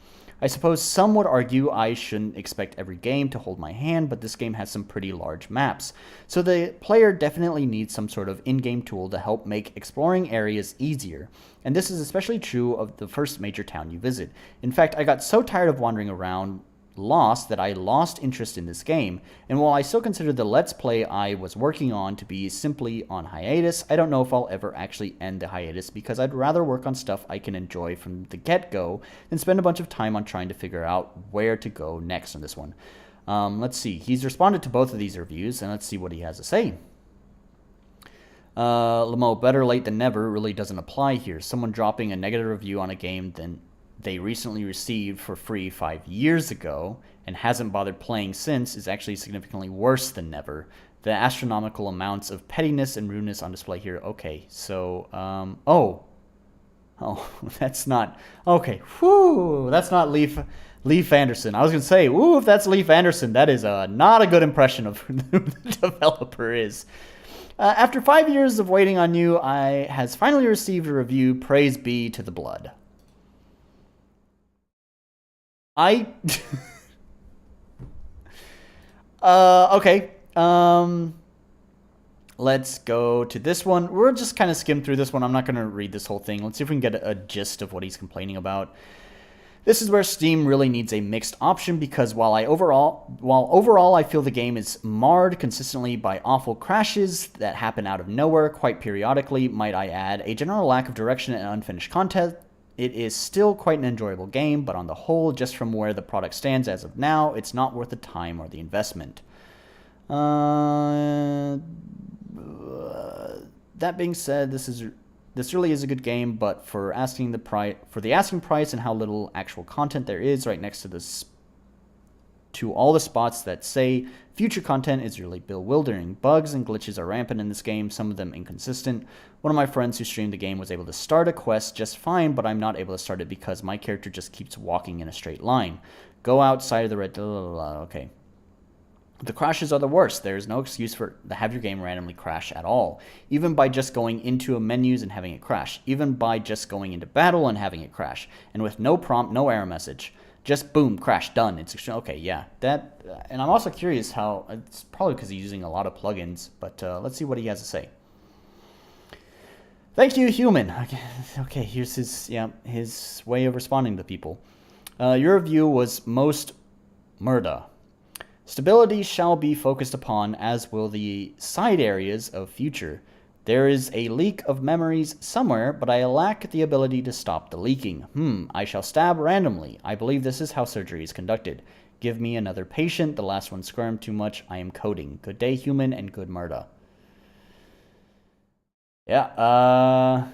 I suppose some would argue I shouldn't expect every game to hold my hand, but this game has some pretty large maps, so the player definitely needs some sort of in-game tool to help make exploring areas easier, and this is especially true of the first major town you visit. In fact, I got so tired of wandering around lost that I lost interest in this game, and while I still consider the Let's Play I was working on to be simply on hiatus, I don't know if I'll ever actually end the hiatus because I'd rather work on stuff I can enjoy from the get-go than spend a bunch of time on trying to figure out where to go next on this one. Let's see. He's responded to both of these reviews, and let's see what he has to say. Lamo, better late than never really doesn't apply here. Someone dropping a negative review on a game then they recently received for free 5 years ago and hasn't bothered playing since is actually significantly worse than never. The astronomical amounts of pettiness and rudeness on display here. Okay, so, oh, that's not, okay, whew, that's not Leif Anderson. I was going to say, ooh, if that's Leif Anderson, that is not a good impression of who the developer is. After 5 years of waiting on you, I has finally received a review. Praise be to the blood. Okay. Let's go to this one. We'll just kind of skim through this one. I'm not going to read this whole thing. Let's see if we can get a gist of what he's complaining about. This is where Steam really needs a mixed option because while overall I feel the game is marred consistently by awful crashes that happen out of nowhere quite periodically, might I add, a general lack of direction and unfinished content, it is still quite an enjoyable game, but on the whole, just from where the product stands as of now, it's not worth the time or the investment. That being said, this really is a good game, but for the asking price and how little actual content there is right next to this, to all the spots that say future content is really bewildering. Bugs and glitches are rampant in this game, some of them inconsistent. One of my friends who streamed the game was able to start a quest just fine, but I'm not able to start it because my character just keeps walking in a straight line. Go outside of the red... Okay. The crashes are the worst. There is no excuse to have your game randomly crash at all. Even by just going into a menus and having it crash. Even by just going into battle and having it crash. And with no prompt, no error message. Just boom, crash, done. It's extreme. Okay, yeah. That, and I'm also curious how, it's probably because he's using a lot of plugins, but let's see what he has to say. Thank you, human. Okay, here's his way of responding to people. Your review was most murder. Stability shall be focused upon, as will the side areas of future. There is a leak of memories somewhere, but I lack the ability to stop the leaking. I shall stab randomly. I believe this is how surgery is conducted. Give me another patient. The last one squirmed too much. I am coding. Good day, human, and good murder. Yeah,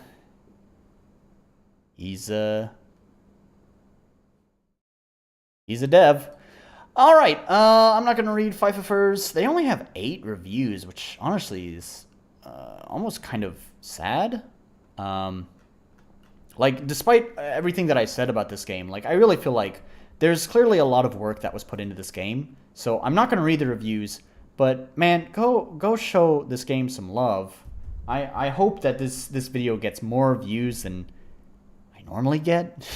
he's a dev. All right, I'm not going to read Fifefers. They only have 8 reviews, which honestly is almost kind of sad. Like, despite everything that I said about this game, like, I really feel like there's clearly a lot of work that was put into this game. So I'm not going to read the reviews, but man, go show this game some love. I hope that this video gets more views than I normally get.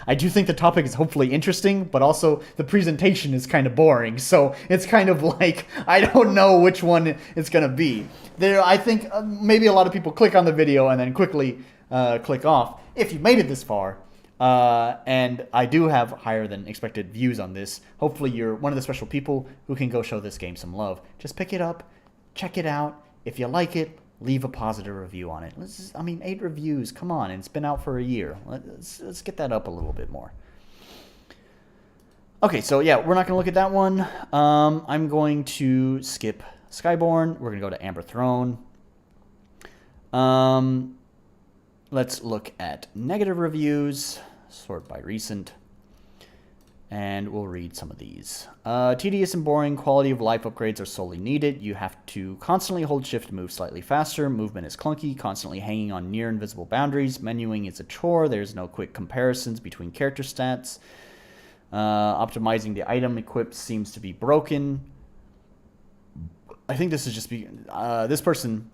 I do think the topic is hopefully interesting, but also the presentation is kind of boring. So it's kind of like, I don't know which one it's going to be. I think maybe a lot of people click on the video and then quickly click off. If you made it this far, and I do have higher than expected views on this, hopefully you're one of the special people who can go show this game some love. Just pick it up, check it out. If you like it, leave a positive review on it. 8 reviews, come on, and it's been out for a year. Let's get that up a little bit more. Okay, so yeah, we're not going to look at that one. I'm going to skip Skyborn. We're going to go to Amber Throne. Let's look at negative reviews, sort by recent, and we'll read some of these. Tedious and boring, quality of life upgrades are solely needed. You have to constantly hold shift to move slightly faster. Movement is clunky, constantly hanging on near invisible boundaries. Menuing is a chore. There's no quick comparisons between character stats. Optimizing the item equipped seems to be broken. I think this is just this person,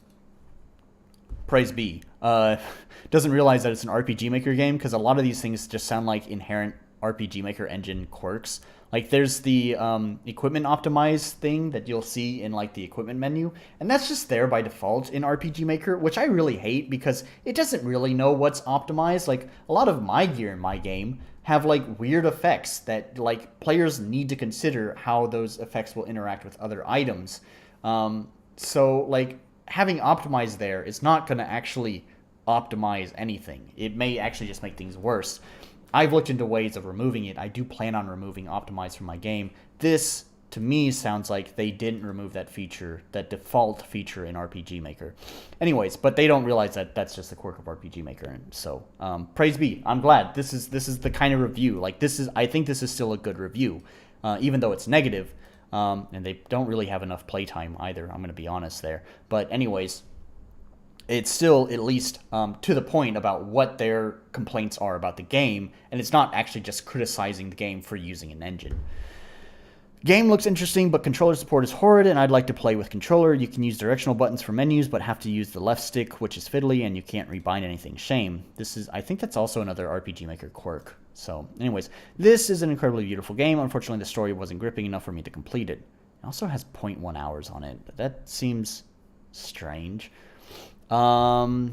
praise be, doesn't realize that it's an RPG Maker game, because a lot of these things just sound like inherent RPG Maker engine quirks. Like there's the equipment optimize thing that you'll see in like the equipment menu, and that's just there by default in RPG Maker, which I really hate because it doesn't really know what's optimized. Like a lot of my gear in my game have like weird effects that like players need to consider how those effects will interact with other items. So like having optimized there is not going to actually optimize anything. It may actually just make things worse. I've looked into ways of removing it. I do plan on removing optimize from my game. This, to me, sounds like they didn't remove that feature, that default feature in RPG Maker. Anyways, but they don't realize that that's just the quirk of RPG Maker. And so, praise be. I'm glad. This is the kind of review. Like I think this is still a good review, even though it's negative. And they don't really have enough playtime either. I'm going to be honest there. But anyways, it's still at least to the point about what their complaints are about the game, and it's not actually just criticizing the game for using an engine. Game looks interesting, but controller support is horrid, and I'd like to play with controller. You can use directional buttons for menus, but have to use the left stick, which is fiddly, and you can't rebind anything. Shame. I think that's also another RPG Maker quirk. So, anyways, this is an incredibly beautiful game. Unfortunately, the story wasn't gripping enough for me to complete it. It also has 0.1 hours on it. That seems strange. Let's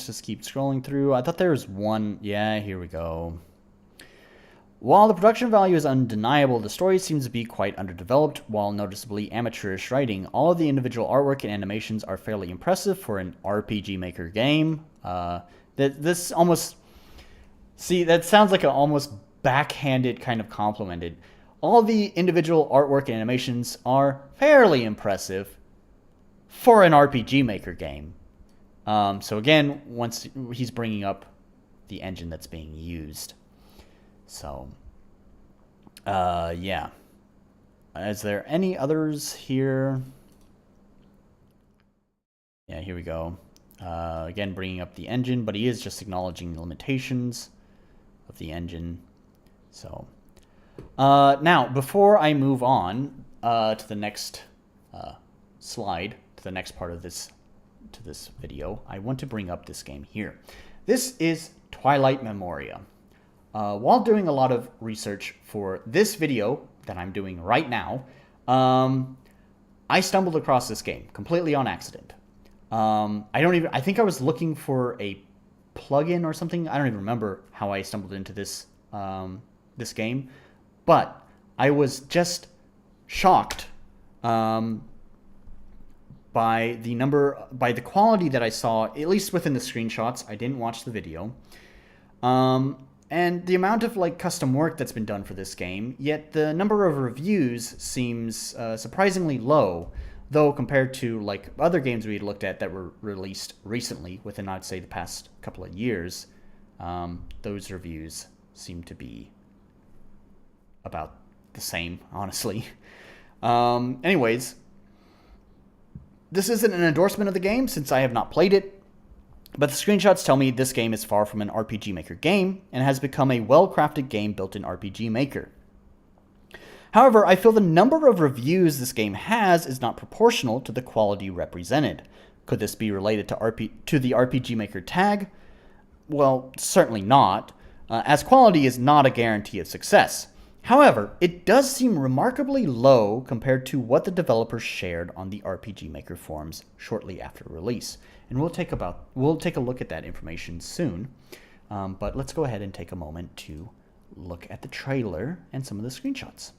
just keep scrolling through. I thought there was one. Yeah, here we go. While the production value is undeniable, the story seems to be quite underdeveloped, while noticeably amateurish writing. All of the individual artwork and animations are fairly impressive for an RPG Maker game. This almost... See, that sounds like an almost backhanded kind of complimented. All the individual artwork and animations are fairly impressive for an RPG Maker game. So again, once he's bringing up the engine that's being used. So, yeah. Is there any others here? Yeah, here we go. Again, bringing up the engine, but he is just acknowledging the limitations of the engine. So, now, before I move on to the next slide, to the next part of this video, I want to bring up this game here. This is Twilight Memoria. While doing a lot of research for this video that I'm doing right now, I stumbled across this game completely on accident. I think I was looking for a plugin or something. I don't even remember how I stumbled into this game, but I was just shocked by the quality that I saw, at least within the screenshots. I didn't watch the video. And the amount of custom work that's been done for this game, yet the number of reviews seems surprisingly low, though compared to other games we had looked at that were released recently, within I'd say the past couple of years, those reviews seem to be about the same, honestly. Anyways, this isn't an endorsement of the game since I have not played it. But the screenshots tell me this game is far from an RPG Maker game and has become a well-crafted game built in RPG Maker. However, I feel the number of reviews this game has is not proportional to the quality represented. Could this be related to the RPG Maker tag? Well, certainly not, as quality is not a guarantee of success. However, it does seem remarkably low compared to what the developers shared on the RPG Maker forums shortly after release. And we'll take a look at that information soon. But let's go ahead and take a moment to look at the trailer and some of the screenshots.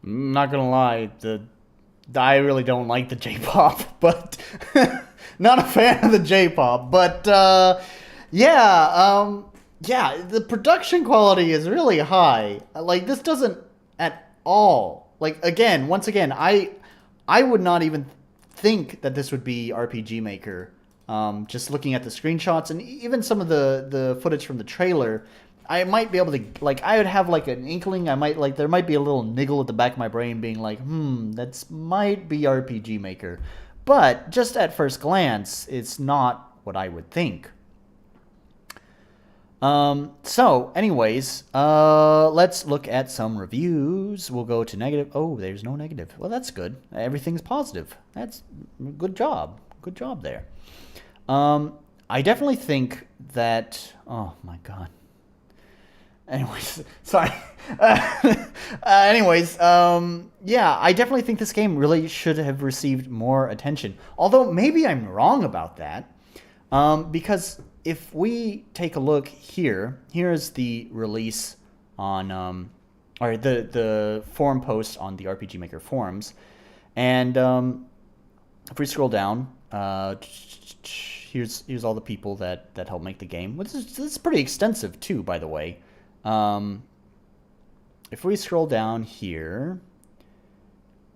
Not gonna lie, I really don't like the J-pop, but not a fan of the J-pop. But yeah, the production quality is really high. Like, this doesn't at all. Like, once again, I would not even think that this would be RPG Maker. Just looking at the screenshots and even some of the footage from the trailer, I might be able to, like, I would have, like, an inkling. There might be a little niggle at the back of my brain being like, that might be RPG Maker. But just at first glance, it's not what I would think. So, anyways, let's look at some reviews. We'll go to negative. Oh, there's no negative. Well, that's good. Everything's positive. That's good job. Good job there. I definitely think that, oh my god. Anyways, sorry. Yeah, I definitely think this game really should have received more attention. Although maybe I'm wrong about that. Because if we take a look here, here's the release on, or the forum post on the RPG Maker forums. And if we scroll down, here's all the people that helped make the game. This is pretty extensive too, by the way. If we scroll down here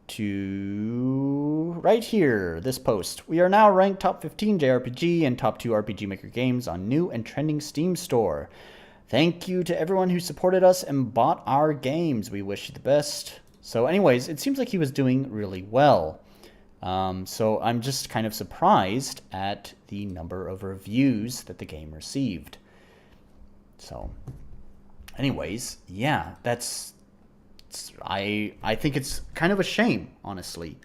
to right here, this post, we are now ranked top 15 JRPG and top 2 RPG Maker games on new and trending Steam store. Thank you to everyone who supported us and bought our games. We wish you the best. So anyways, it seems like he was doing really well. So I'm just kind of surprised at the number of reviews that the game received. So anyways, yeah, I think it's kind of a shame, honestly.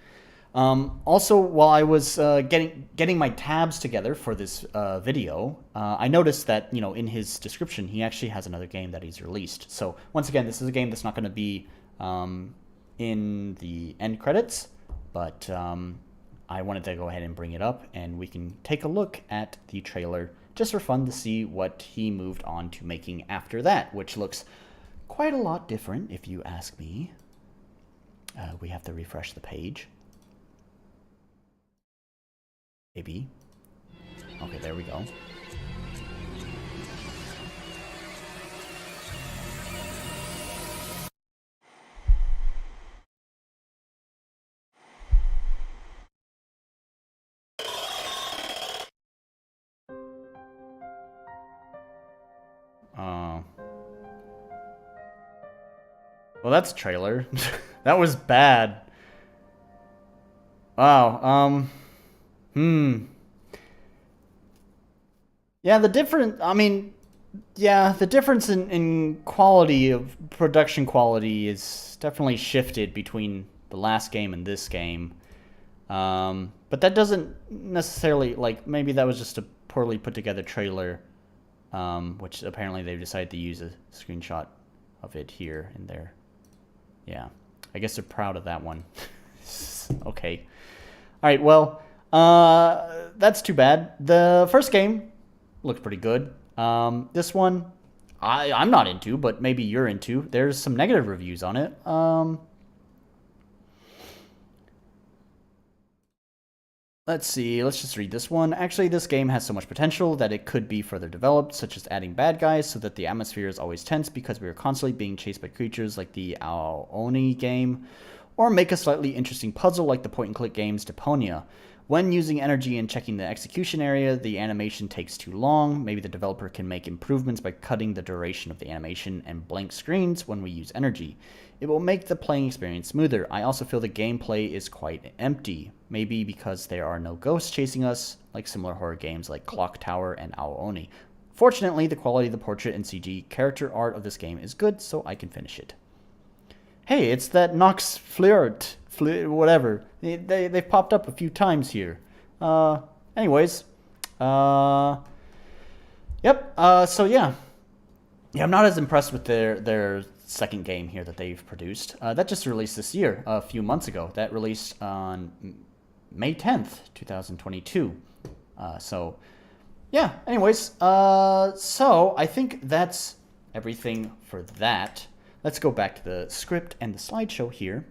Also, while I was getting my tabs together for this video, I noticed that, you know, in his description, he actually has another game that he's released. So once again, this is a game that's not going to be in the end credits, but I wanted to go ahead and bring it up, and we can take a look at the trailer just for fun to see what he moved on to making after that, which looks quite a lot different, if you ask me. We have to refresh the page. Maybe. Okay, there we go. Well, that's a trailer. That was bad. Wow. Yeah, the difference in quality of production quality is definitely shifted between the last game and this game. But that doesn't necessarily, like, maybe that was just a poorly put together trailer, which apparently they've decided to use a screenshot of it here and there. Yeah, I guess they're proud of that one. Okay. All right, well, that's too bad. The first game looked pretty good. This one, I'm not into, but maybe you're into. There's some negative reviews on it. Let's see, let's just read this one. Actually, this game has so much potential that it could be further developed, such as adding bad guys so that the atmosphere is always tense because we are constantly being chased by creatures like the Oni game, or make a slightly interesting puzzle like the point-and-click games Deponia. When using energy and checking the execution area, the animation takes too long. Maybe the developer can make improvements by cutting the duration of the animation and blank screens when we use energy. It will make the playing experience smoother. I also feel the gameplay is quite empty. Maybe because there are no ghosts chasing us, like similar horror games like Clock Tower and Oni. Fortunately, the quality of the portrait and CG character art of this game is good, so I can finish it. Hey, it's that Nox Flirt, whatever. They've popped up a few times here. Anyways. Yep, so yeah. Yeah, I'm not as impressed with their second game here that they've produced. That just released this year, a few months ago. That released on May 10th, 2022. So, yeah, anyways. So, I think that's everything for that. Let's go back to the script and the slideshow here.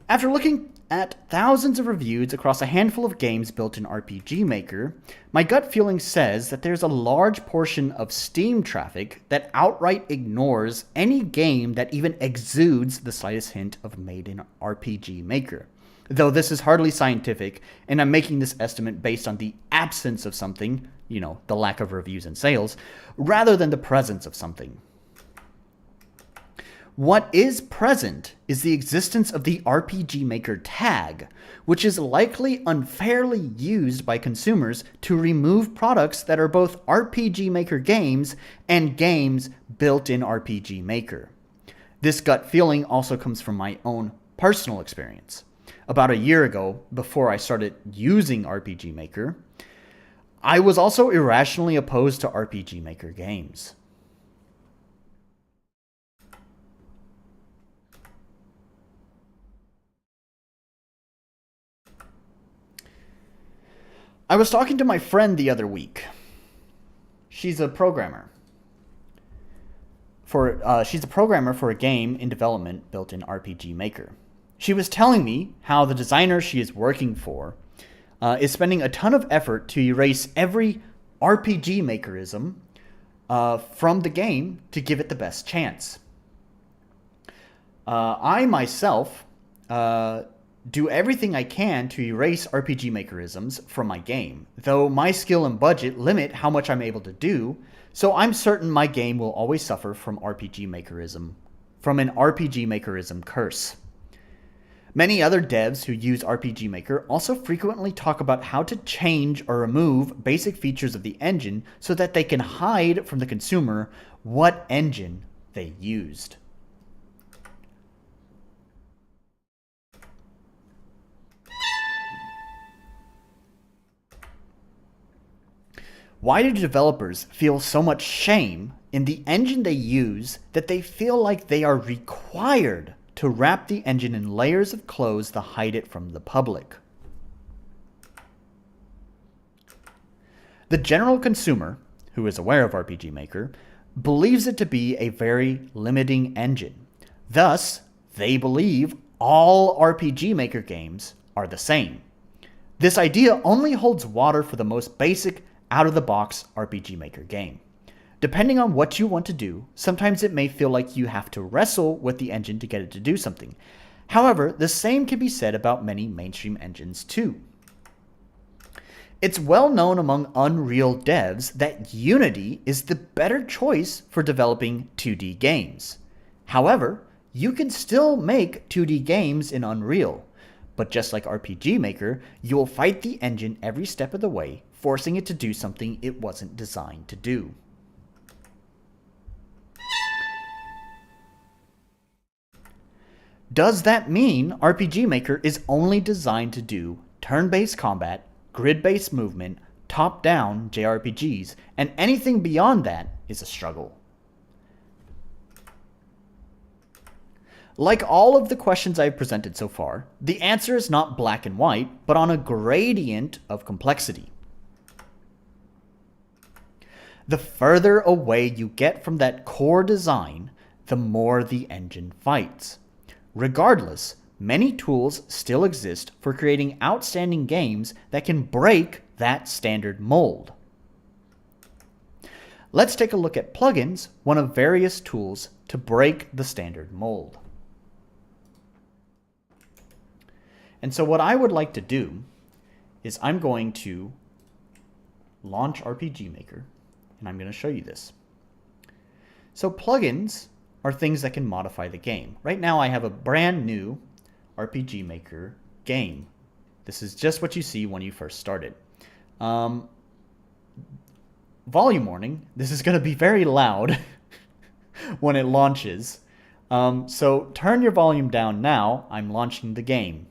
After looking at thousands of reviews across a handful of games built in RPG Maker, my gut feeling says that there's a large portion of Steam traffic that outright ignores any game that even exudes the slightest hint of made in RPG Maker. Though this is hardly scientific, and I'm making this estimate based on the absence of something, you know, the lack of reviews and sales, rather than the presence of something. What is present is the existence of the RPG Maker tag, which is likely unfairly used by consumers to remove products that are both RPG Maker games and games built in RPG Maker. This gut feeling also comes from my own personal experience. About a year ago, before I started using RPG Maker, I was also irrationally opposed to RPG Maker games. I was talking to my friend the other week. She's a programmer. She's a programmer for a game in development built in RPG Maker. She was telling me how the designer she is working for is spending a ton of effort to erase every RPG Makerism from the game to give it the best chance. I myself do everything I can to erase RPG Makerisms from my game, though my skill and budget limit how much I'm able to do, so I'm certain my game will always suffer from an RPG Makerism curse. Many other devs who use RPG Maker also frequently talk about how to change or remove basic features of the engine so that they can hide from the consumer what engine they used. Why do developers feel so much shame in the engine they use that they feel like they are required to wrap the engine in layers of clothes to hide it from the public? The general consumer, who is aware of RPG Maker, believes it to be a very limiting engine. Thus, they believe all RPG Maker games are the same. This idea only holds water for the most basic, out-of-the-box RPG Maker game. Depending on what you want to do, sometimes it may feel like you have to wrestle with the engine to get it to do something. However, the same can be said about many mainstream engines too. It's well known among Unreal devs that Unity is the better choice for developing 2D games. However, You can still make 2D games in Unreal, but just like RPG Maker, you will fight the engine every step of the way, forcing it to do something it wasn't designed to do. Does that mean RPG Maker is only designed to do turn-based combat, grid-based movement, top-down JRPGs, and anything beyond that is a struggle? Like all of the questions I've presented so far, the answer is not black and white, but on a gradient of complexity. The further away you get from that core design, the more the engine fights. Regardless, many tools still exist for creating outstanding games that can break that standard mold. Let's take a look at plugins, one of various tools to break the standard mold. And so what I would like to do is I'm going to launch RPG Maker, and I'm going to show you this. So plugins are things that can modify the game. Right now I have a brand new RPG Maker game. This is just what you see when you first start it. Volume warning, this is going to be very loud when it launches. So turn your volume down now. I'm launching the game.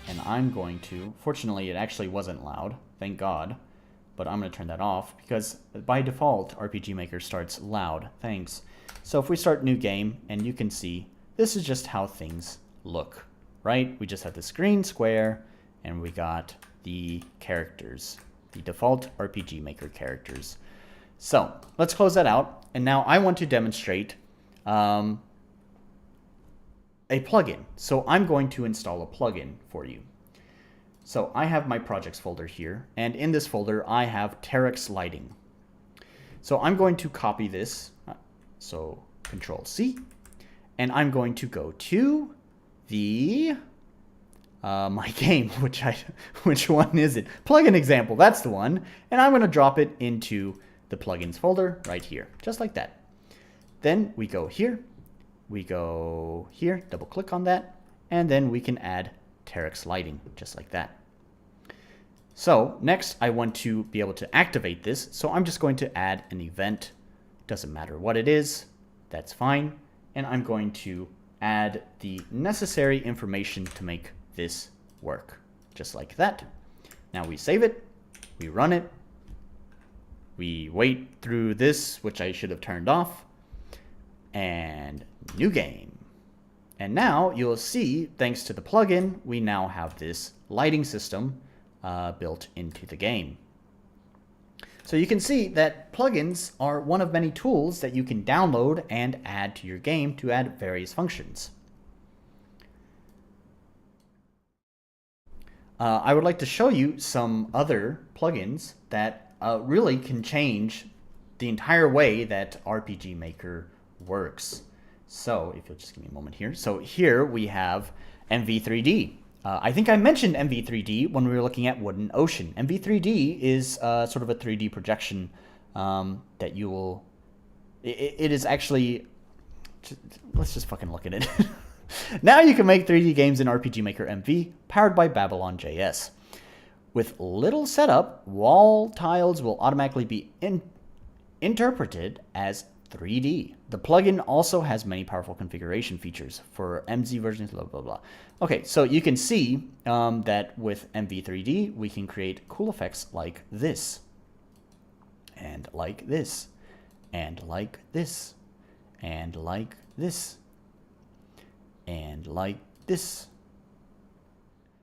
And I'm going to, fortunately it actually wasn't loud, thank God, but I'm going to turn that off because by default RPG Maker starts loud, thanks. So if we start new game, and you can see, this is just how things look, right? We just have this green square, and we got the characters, the default RPG Maker characters. So let's close that out, and now I want to demonstrate a plugin. So I'm going to install a plugin for you. So I have my projects folder here, and in this folder I have Terex Lighting. So I'm going to copy this, so Control C, and I'm going to go to the my game, which one is it? Plugin example, that's the one, and I'm going to drop it into the plugins folder right here, just like that. Then we go here. We go here, double click on that, and then we can add Terex Lighting, just like that. So next I want to be able to activate this, so I'm just going to add an event. Doesn't matter what it is, that's fine. And I'm going to add the necessary information to make this work, just like that. Now we save it, we run it, we wait through this, which I should have turned off, and new game. And now you'll see, thanks to the plugin, we now have this lighting system built into the game. So you can see that plugins are one of many tools that you can download and add to your game to add various functions. I would like to show you some other plugins that really can change the entire way that RPG Maker works. So if you'll just give me a moment here. So here we have MV3D. I think I mentioned MV3D when we were looking at Wooden Ocean. MV3D is sort of a 3D projection that you will... It is actually... Let's just fucking look at it. Now you can make 3D games in RPG Maker MV, powered by Babylon.js. With little setup, wall tiles will automatically be interpreted as 3D. The plugin also has many powerful configuration features for MZ versions, blah, blah, blah. Okay, so you can see that with MV3D, we can create cool effects like this, and like this, and like this, and like this, and like this.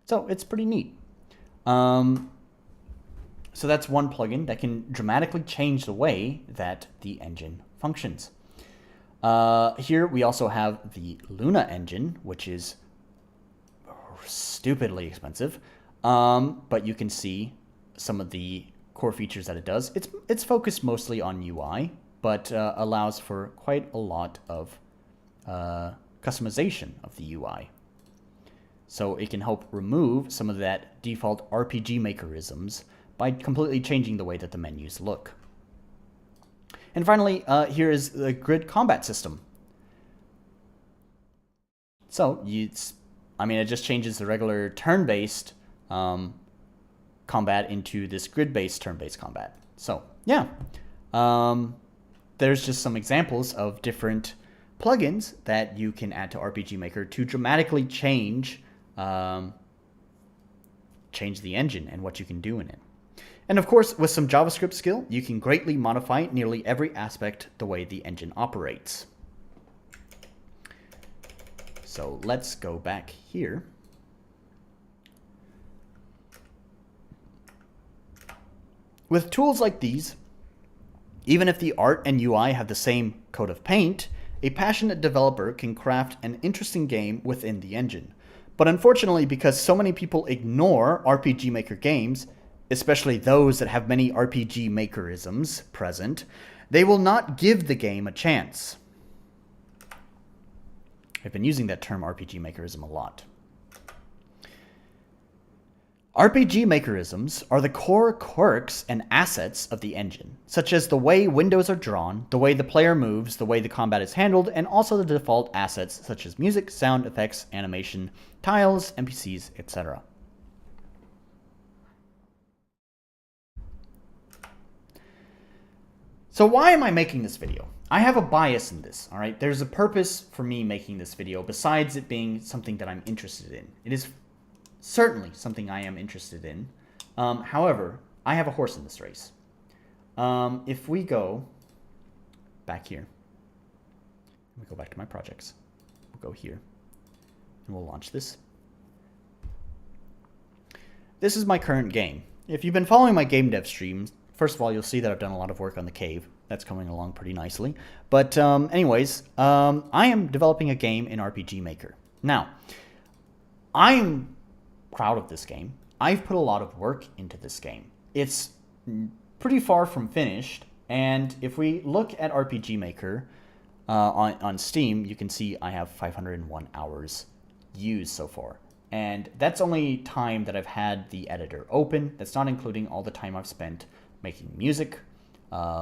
So it's pretty neat. So that's one plugin that can dramatically change the way that the engine functions. Here we also have the Luna engine, which is stupidly expensive, but you can see some of the core features that it does. It's focused mostly on UI, but allows for quite a lot of customization of the UI. So it can help remove some of that default RPG Makerisms by completely changing the way that the menus look. And finally, here is the grid combat system. So it just changes the regular turn-based combat into this grid-based turn-based combat. So yeah, there's just some examples of different plugins that you can add to RPG Maker to dramatically change the engine and what you can do in it. And of course, with some JavaScript skill, you can greatly modify nearly every aspect the way the engine operates. So let's go back here. With tools like these, even if the art and UI have the same coat of paint, a passionate developer can craft an interesting game within the engine. But unfortunately, because so many people ignore RPG Maker games, especially those that have many RPG Makerisms present, they will not give the game a chance. I've been using that term RPG Makerism a lot. RPG Makerisms are the core quirks and assets of the engine, such as the way windows are drawn, the way the player moves, the way the combat is handled, and also the default assets such as music, sound effects, animation, tiles, NPCs, etc. So why am I making this video? I have a bias in this, all right? There's a purpose for me making this video besides it being something that I'm interested in. It is certainly something I am interested in. However, I have a horse in this race. If we go back here, we go back to my projects, we'll go here, and we'll launch this. This is my current game. If you've been following my game dev streams, first of all, you'll see that I've done a lot of work on the cave. That's coming along pretty nicely. But anyways, I am developing a game in RPG Maker. Now, I'm proud of this game. I've put a lot of work into this game. It's pretty far from finished, and if we look at RPG Maker on Steam, you can see I have 501 hours used so far. And that's only time that I've had the editor open. That's not including all the time I've spent making music,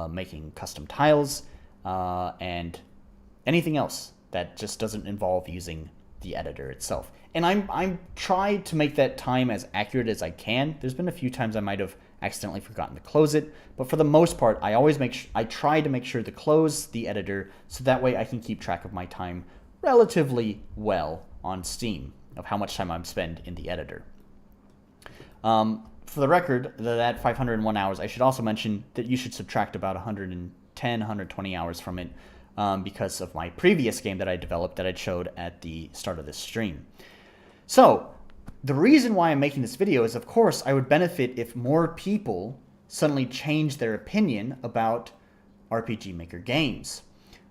making custom tiles, and anything else that just doesn't involve using the editor itself. And I'm tried to make that time as accurate as I can. There's been a few times I might have accidentally forgotten to close it, but for the most part, I try to make sure to close the editor so that way I can keep track of my time relatively well on Steam of how much time I'm spent in the editor. For the record, that 501 hours, I should also mention that you should subtract about 110, 120 hours from it because of my previous game that I developed that I showed at the start of this stream. So, the reason why I'm making this video is, of course, I would benefit if more people suddenly change their opinion about RPG Maker games.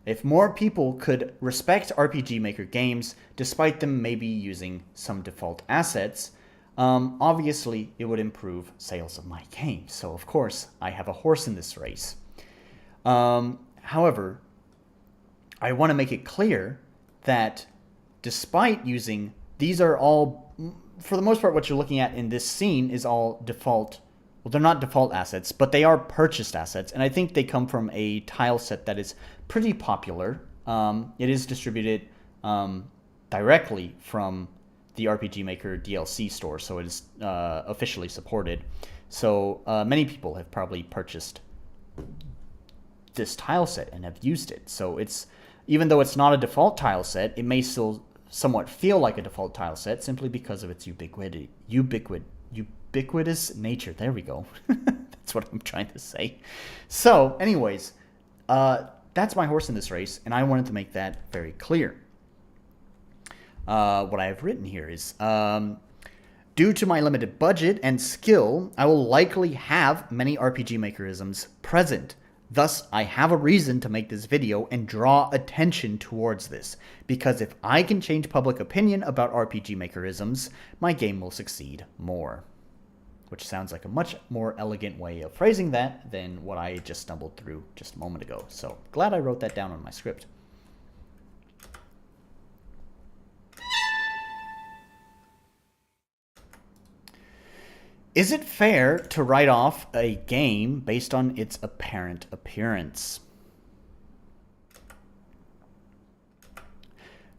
If more people could respect RPG Maker games, despite them maybe using some default assets, obviously it would improve sales of my game. So, of course, I have a horse in this race. However, I want to make it clear that despite using, these are all, for the most part, what you're looking at in this scene is all default. Well, they're not default assets, but they are purchased assets, and I think they come from a tile set that is pretty popular. It is distributed directly from the RPG Maker DLC store, so it is officially supported. So many people have probably purchased this tile set and have used it. So it's, even though it's not a default tile set, it may still somewhat feel like a default tile set simply because of its ubiquitous nature. There we go. That's what I'm trying to say. So anyways, that's my horse in this race, and I wanted to make that very clear. What I have written here is, due to my limited budget and skill, I will likely have many RPG Makerisms present. Thus, I have a reason to make this video and draw attention towards this, because if I can change public opinion about RPG Makerisms, my game will succeed more. Which sounds like a much more elegant way of phrasing that than what I just stumbled through just a moment ago. So, glad I wrote that down on my script. Is it fair to write off a game based on its apparent appearance?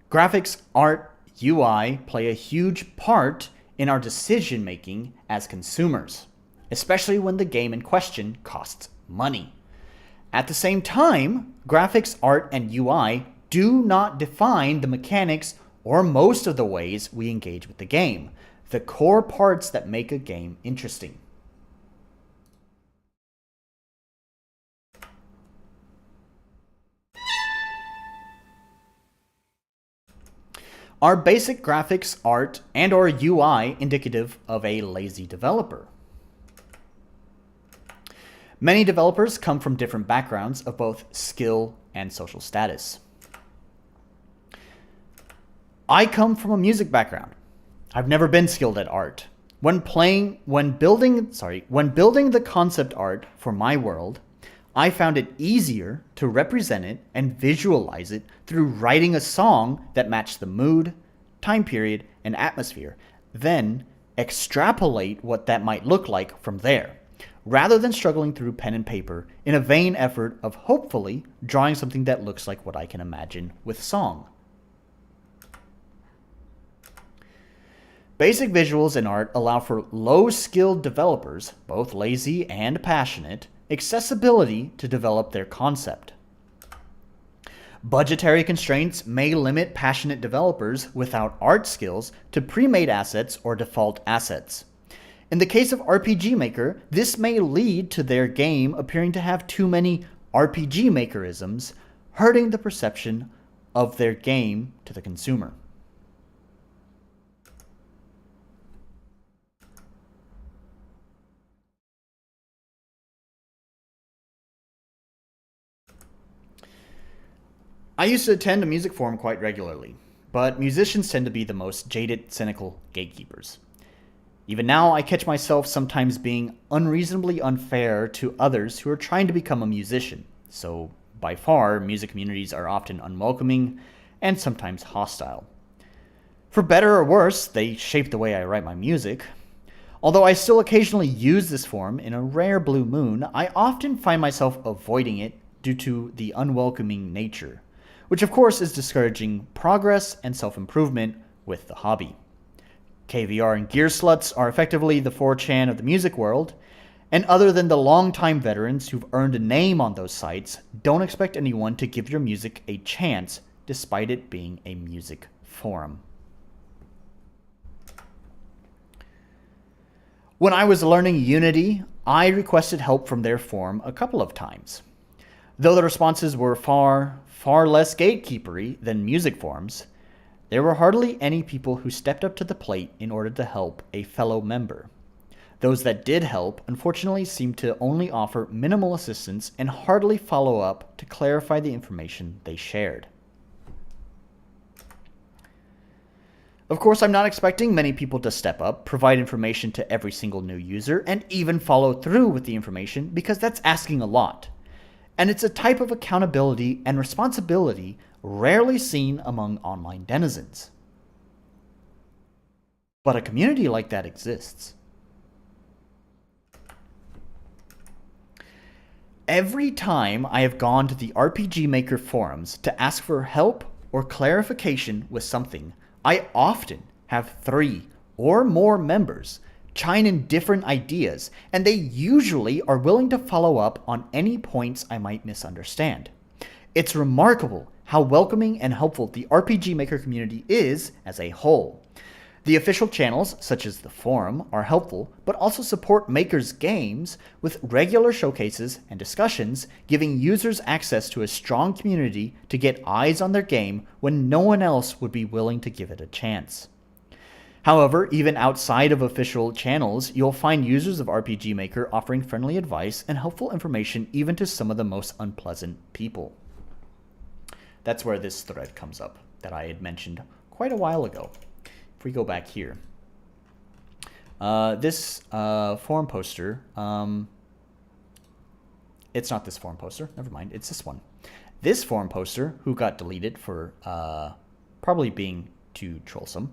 Graphics, art, UI play a huge part in our decision making as consumers, especially when the game in question costs money. At the same time, graphics, art, and UI do not define the mechanics or most of the ways we engage with the game, the core parts that make a game interesting. Are basic graphics, art, and/or UI indicative of a lazy developer? Many developers come from different backgrounds of both skill and social status. I come from a music background. I've never been skilled at art. When building the concept art for my world, I found it easier to represent it and visualize it through writing a song that matched the mood, time period, and atmosphere, then extrapolate what that might look like from there, rather than struggling through pen and paper in a vain effort of hopefully drawing something that looks like what I can imagine with song. Basic visuals and art allow for low-skilled developers, both lazy and passionate, accessibility to develop their concept. Budgetary constraints may limit passionate developers without art skills to pre-made assets or default assets. In the case of RPG Maker, this may lead to their game appearing to have too many RPG Makerisms, hurting the perception of their game to the consumer. I used to attend a music forum quite regularly, but musicians tend to be the most jaded, cynical gatekeepers. Even now, I catch myself sometimes being unreasonably unfair to others who are trying to become a musician, so by far, music communities are often unwelcoming and sometimes hostile. For better or worse, they shape the way I write my music. Although I still occasionally use this forum in a rare blue moon, I often find myself avoiding it due to the unwelcoming nature, which of course is discouraging progress and self-improvement with the hobby. KVR and Gear Sluts are effectively the 4chan of the music world, and other than the longtime veterans who've earned a name on those sites, don't expect anyone to give your music a chance despite it being a music forum. When I was learning Unity, I requested help from their forum a couple of times. Though the responses were far less gatekeepery than music forums, there were hardly any people who stepped up to the plate in order to help a fellow member. Those that did help, unfortunately, seemed to only offer minimal assistance and hardly follow up to clarify the information they shared. Of course, I'm not expecting many people to step up, provide information to every single new user, and even follow through with the information, because that's asking a lot. And it's a type of accountability and responsibility rarely seen among online denizens. But a community like that exists. Every time I have gone to the RPG Maker forums to ask for help or clarification with something, I often have 3 or more members chime in different ideas, and they usually are willing to follow up on any points I might misunderstand. It's remarkable how welcoming and helpful the RPG Maker community is as a whole. The official channels, such as the forum, are helpful, but also support makers' games with regular showcases and discussions, giving users access to a strong community to get eyes on their game when no one else would be willing to give it a chance. However, even outside of official channels, you'll find users of RPG Maker offering friendly advice and helpful information even to some of the most unpleasant people. That's where this thread comes up that I had mentioned quite a while ago. If we go back here, this forum poster, it's not this forum poster, never mind, it's this one. This forum poster, who got deleted for probably being too trollsome,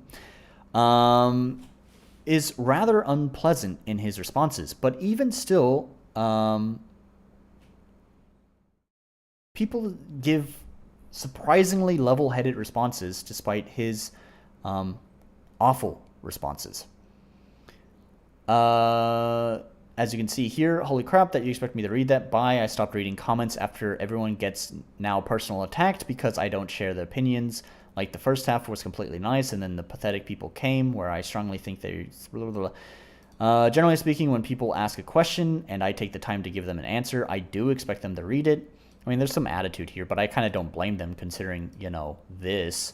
is rather unpleasant in his responses, but even still, people give surprisingly level-headed responses despite his awful responses. As you can see here, holy crap that you expect me to read that. Bye. I stopped reading comments after everyone gets now personal attacked because I don't share the opinions. Like the first half was completely nice, and then the pathetic people came, where I strongly think they... generally speaking, when people ask a question and I take the time to give them an answer, I do expect them to read it. I mean, there's some attitude here, but I kind of don't blame them considering, you know, this.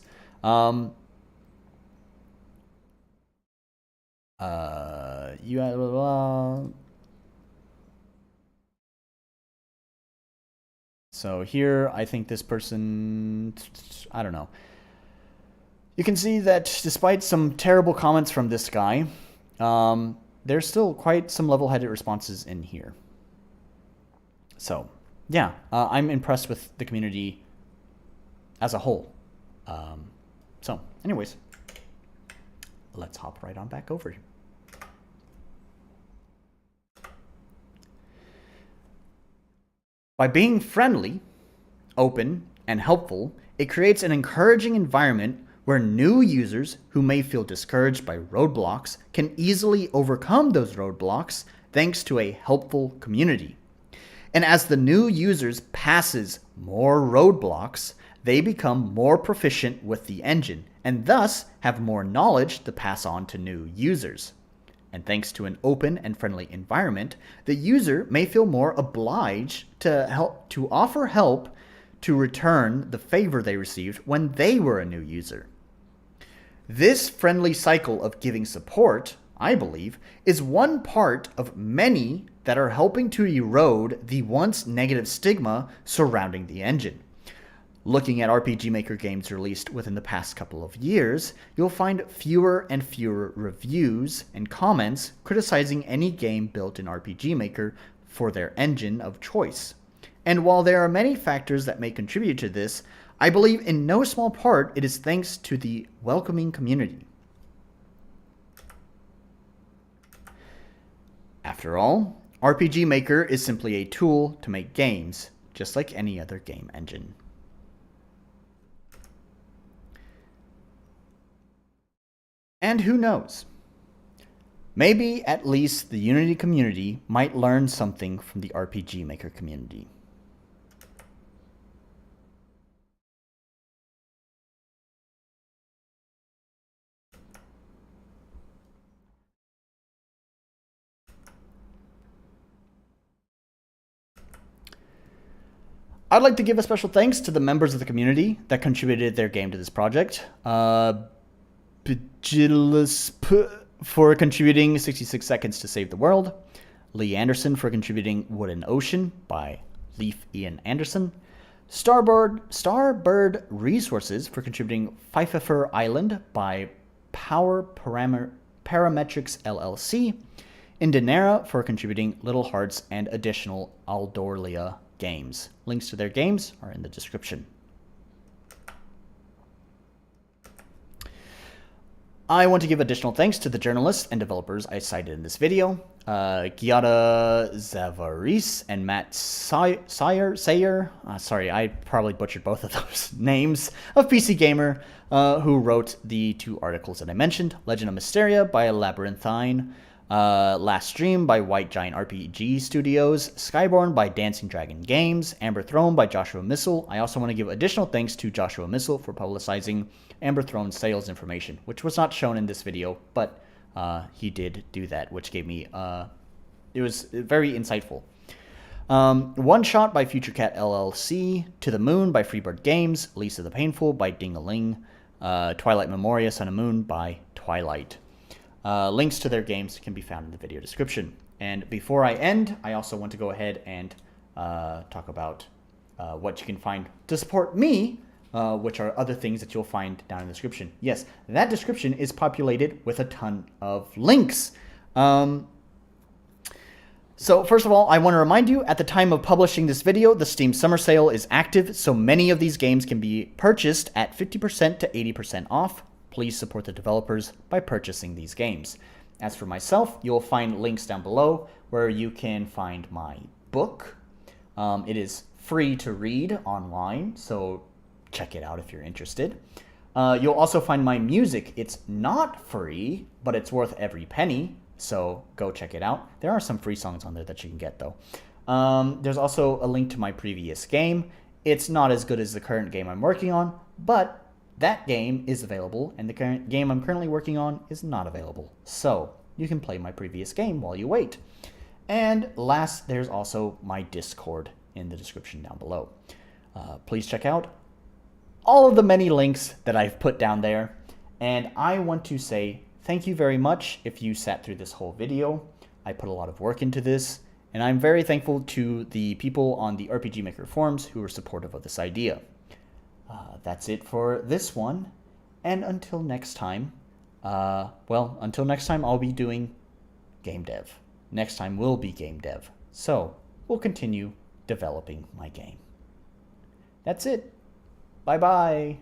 So here, I think this person, I don't know. You can see that despite some terrible comments from this guy, there's still quite some level-headed responses in here. So, yeah, I'm impressed with the community as a whole. So, anyways, let's hop right on back over here. By being friendly, open, and helpful, it creates an encouraging environment where new users who may feel discouraged by roadblocks can easily overcome those roadblocks thanks to a helpful community. And as the new users passes more roadblocks, they become more proficient with the engine and thus have more knowledge to pass on to new users. And thanks to an open and friendly environment, the user may feel more obliged to offer help to return the favor they received when they were a new user. This friendly cycle of giving support, I believe, is one part of many that are helping to erode the once negative stigma surrounding the engine. Looking at RPG Maker games released within the past couple of years, you'll find fewer and fewer reviews and comments criticizing any game built in RPG Maker for their engine of choice. And while there are many factors that may contribute to this, I believe in no small part it is thanks to the welcoming community. After all, RPG Maker is simply a tool to make games, just like any other game engine. And who knows? Maybe at least the Unity community might learn something from the RPG Maker community. I'd like to give a special thanks to the members of the community that contributed their game to this project. For contributing 66 Seconds to Save the World. Lee Anderson for contributing Wooden Ocean by Leif Ian Anderson. Starbird Resources for contributing Fifefer Island by Power Parametrics LLC. Indenera for contributing Little Hearts and additional Aldorlea games. Links to their games are in the description. I want to give additional thanks to the journalists and developers I cited in this video. Giada Zavaris and Matt Sayer. Sorry, I probably butchered both of those names. Of PC Gamer, who wrote the two articles that I mentioned. Legend of Mysteria by Labyrinthine. Last Stream by White Giant RPG Studios. Skyborn by Dancing Dragon Games. Amber Throne by Joshua Missile. I also want to give additional thanks to Joshua Missile for publicizing Amber Throne's sales information, which was not shown in this video, but he did do that, which gave me, it was very insightful. OneShot by FutureCat LLC, To the Moon by Freebird Games, Lisa the Painful by Ding-a-Ling, Twilight Memoria, Sun and Moon by Twilight. Links to their games can be found in the video description. And before I end, I also want to go ahead and talk about what you can find to support me, which are other things that you'll find down in the description. Yes, that description is populated with a ton of links. So first of all, I want to remind you, at the time of publishing this video, the Steam Summer Sale is active, so many of these games can be purchased at 50% to 80% off. Please support the developers by purchasing these games. As for myself, you'll find links down below where you can find my book. It is free to read online, so check it out if you're interested. You'll also find my music. It's not free, but it's worth every penny, so go check it out. There are some free songs on there that you can get, though. There's also a link to my previous game. It's not as good as the current game I'm working on, but that game is available, and the current game I'm currently working on is not available. So you can play my previous game while you wait. And last, there's also my Discord in the description down below. Please check out all of the many links that I've put down there. And I want to say thank you very much if you sat through this whole video. I put a lot of work into this, and I'm very thankful to the people on the RPG Maker forums who were supportive of this idea. That's it for this one, and until next time, until next time I'll be doing game dev. Next time will be game dev, so we'll continue developing my game. That's it. Bye-bye.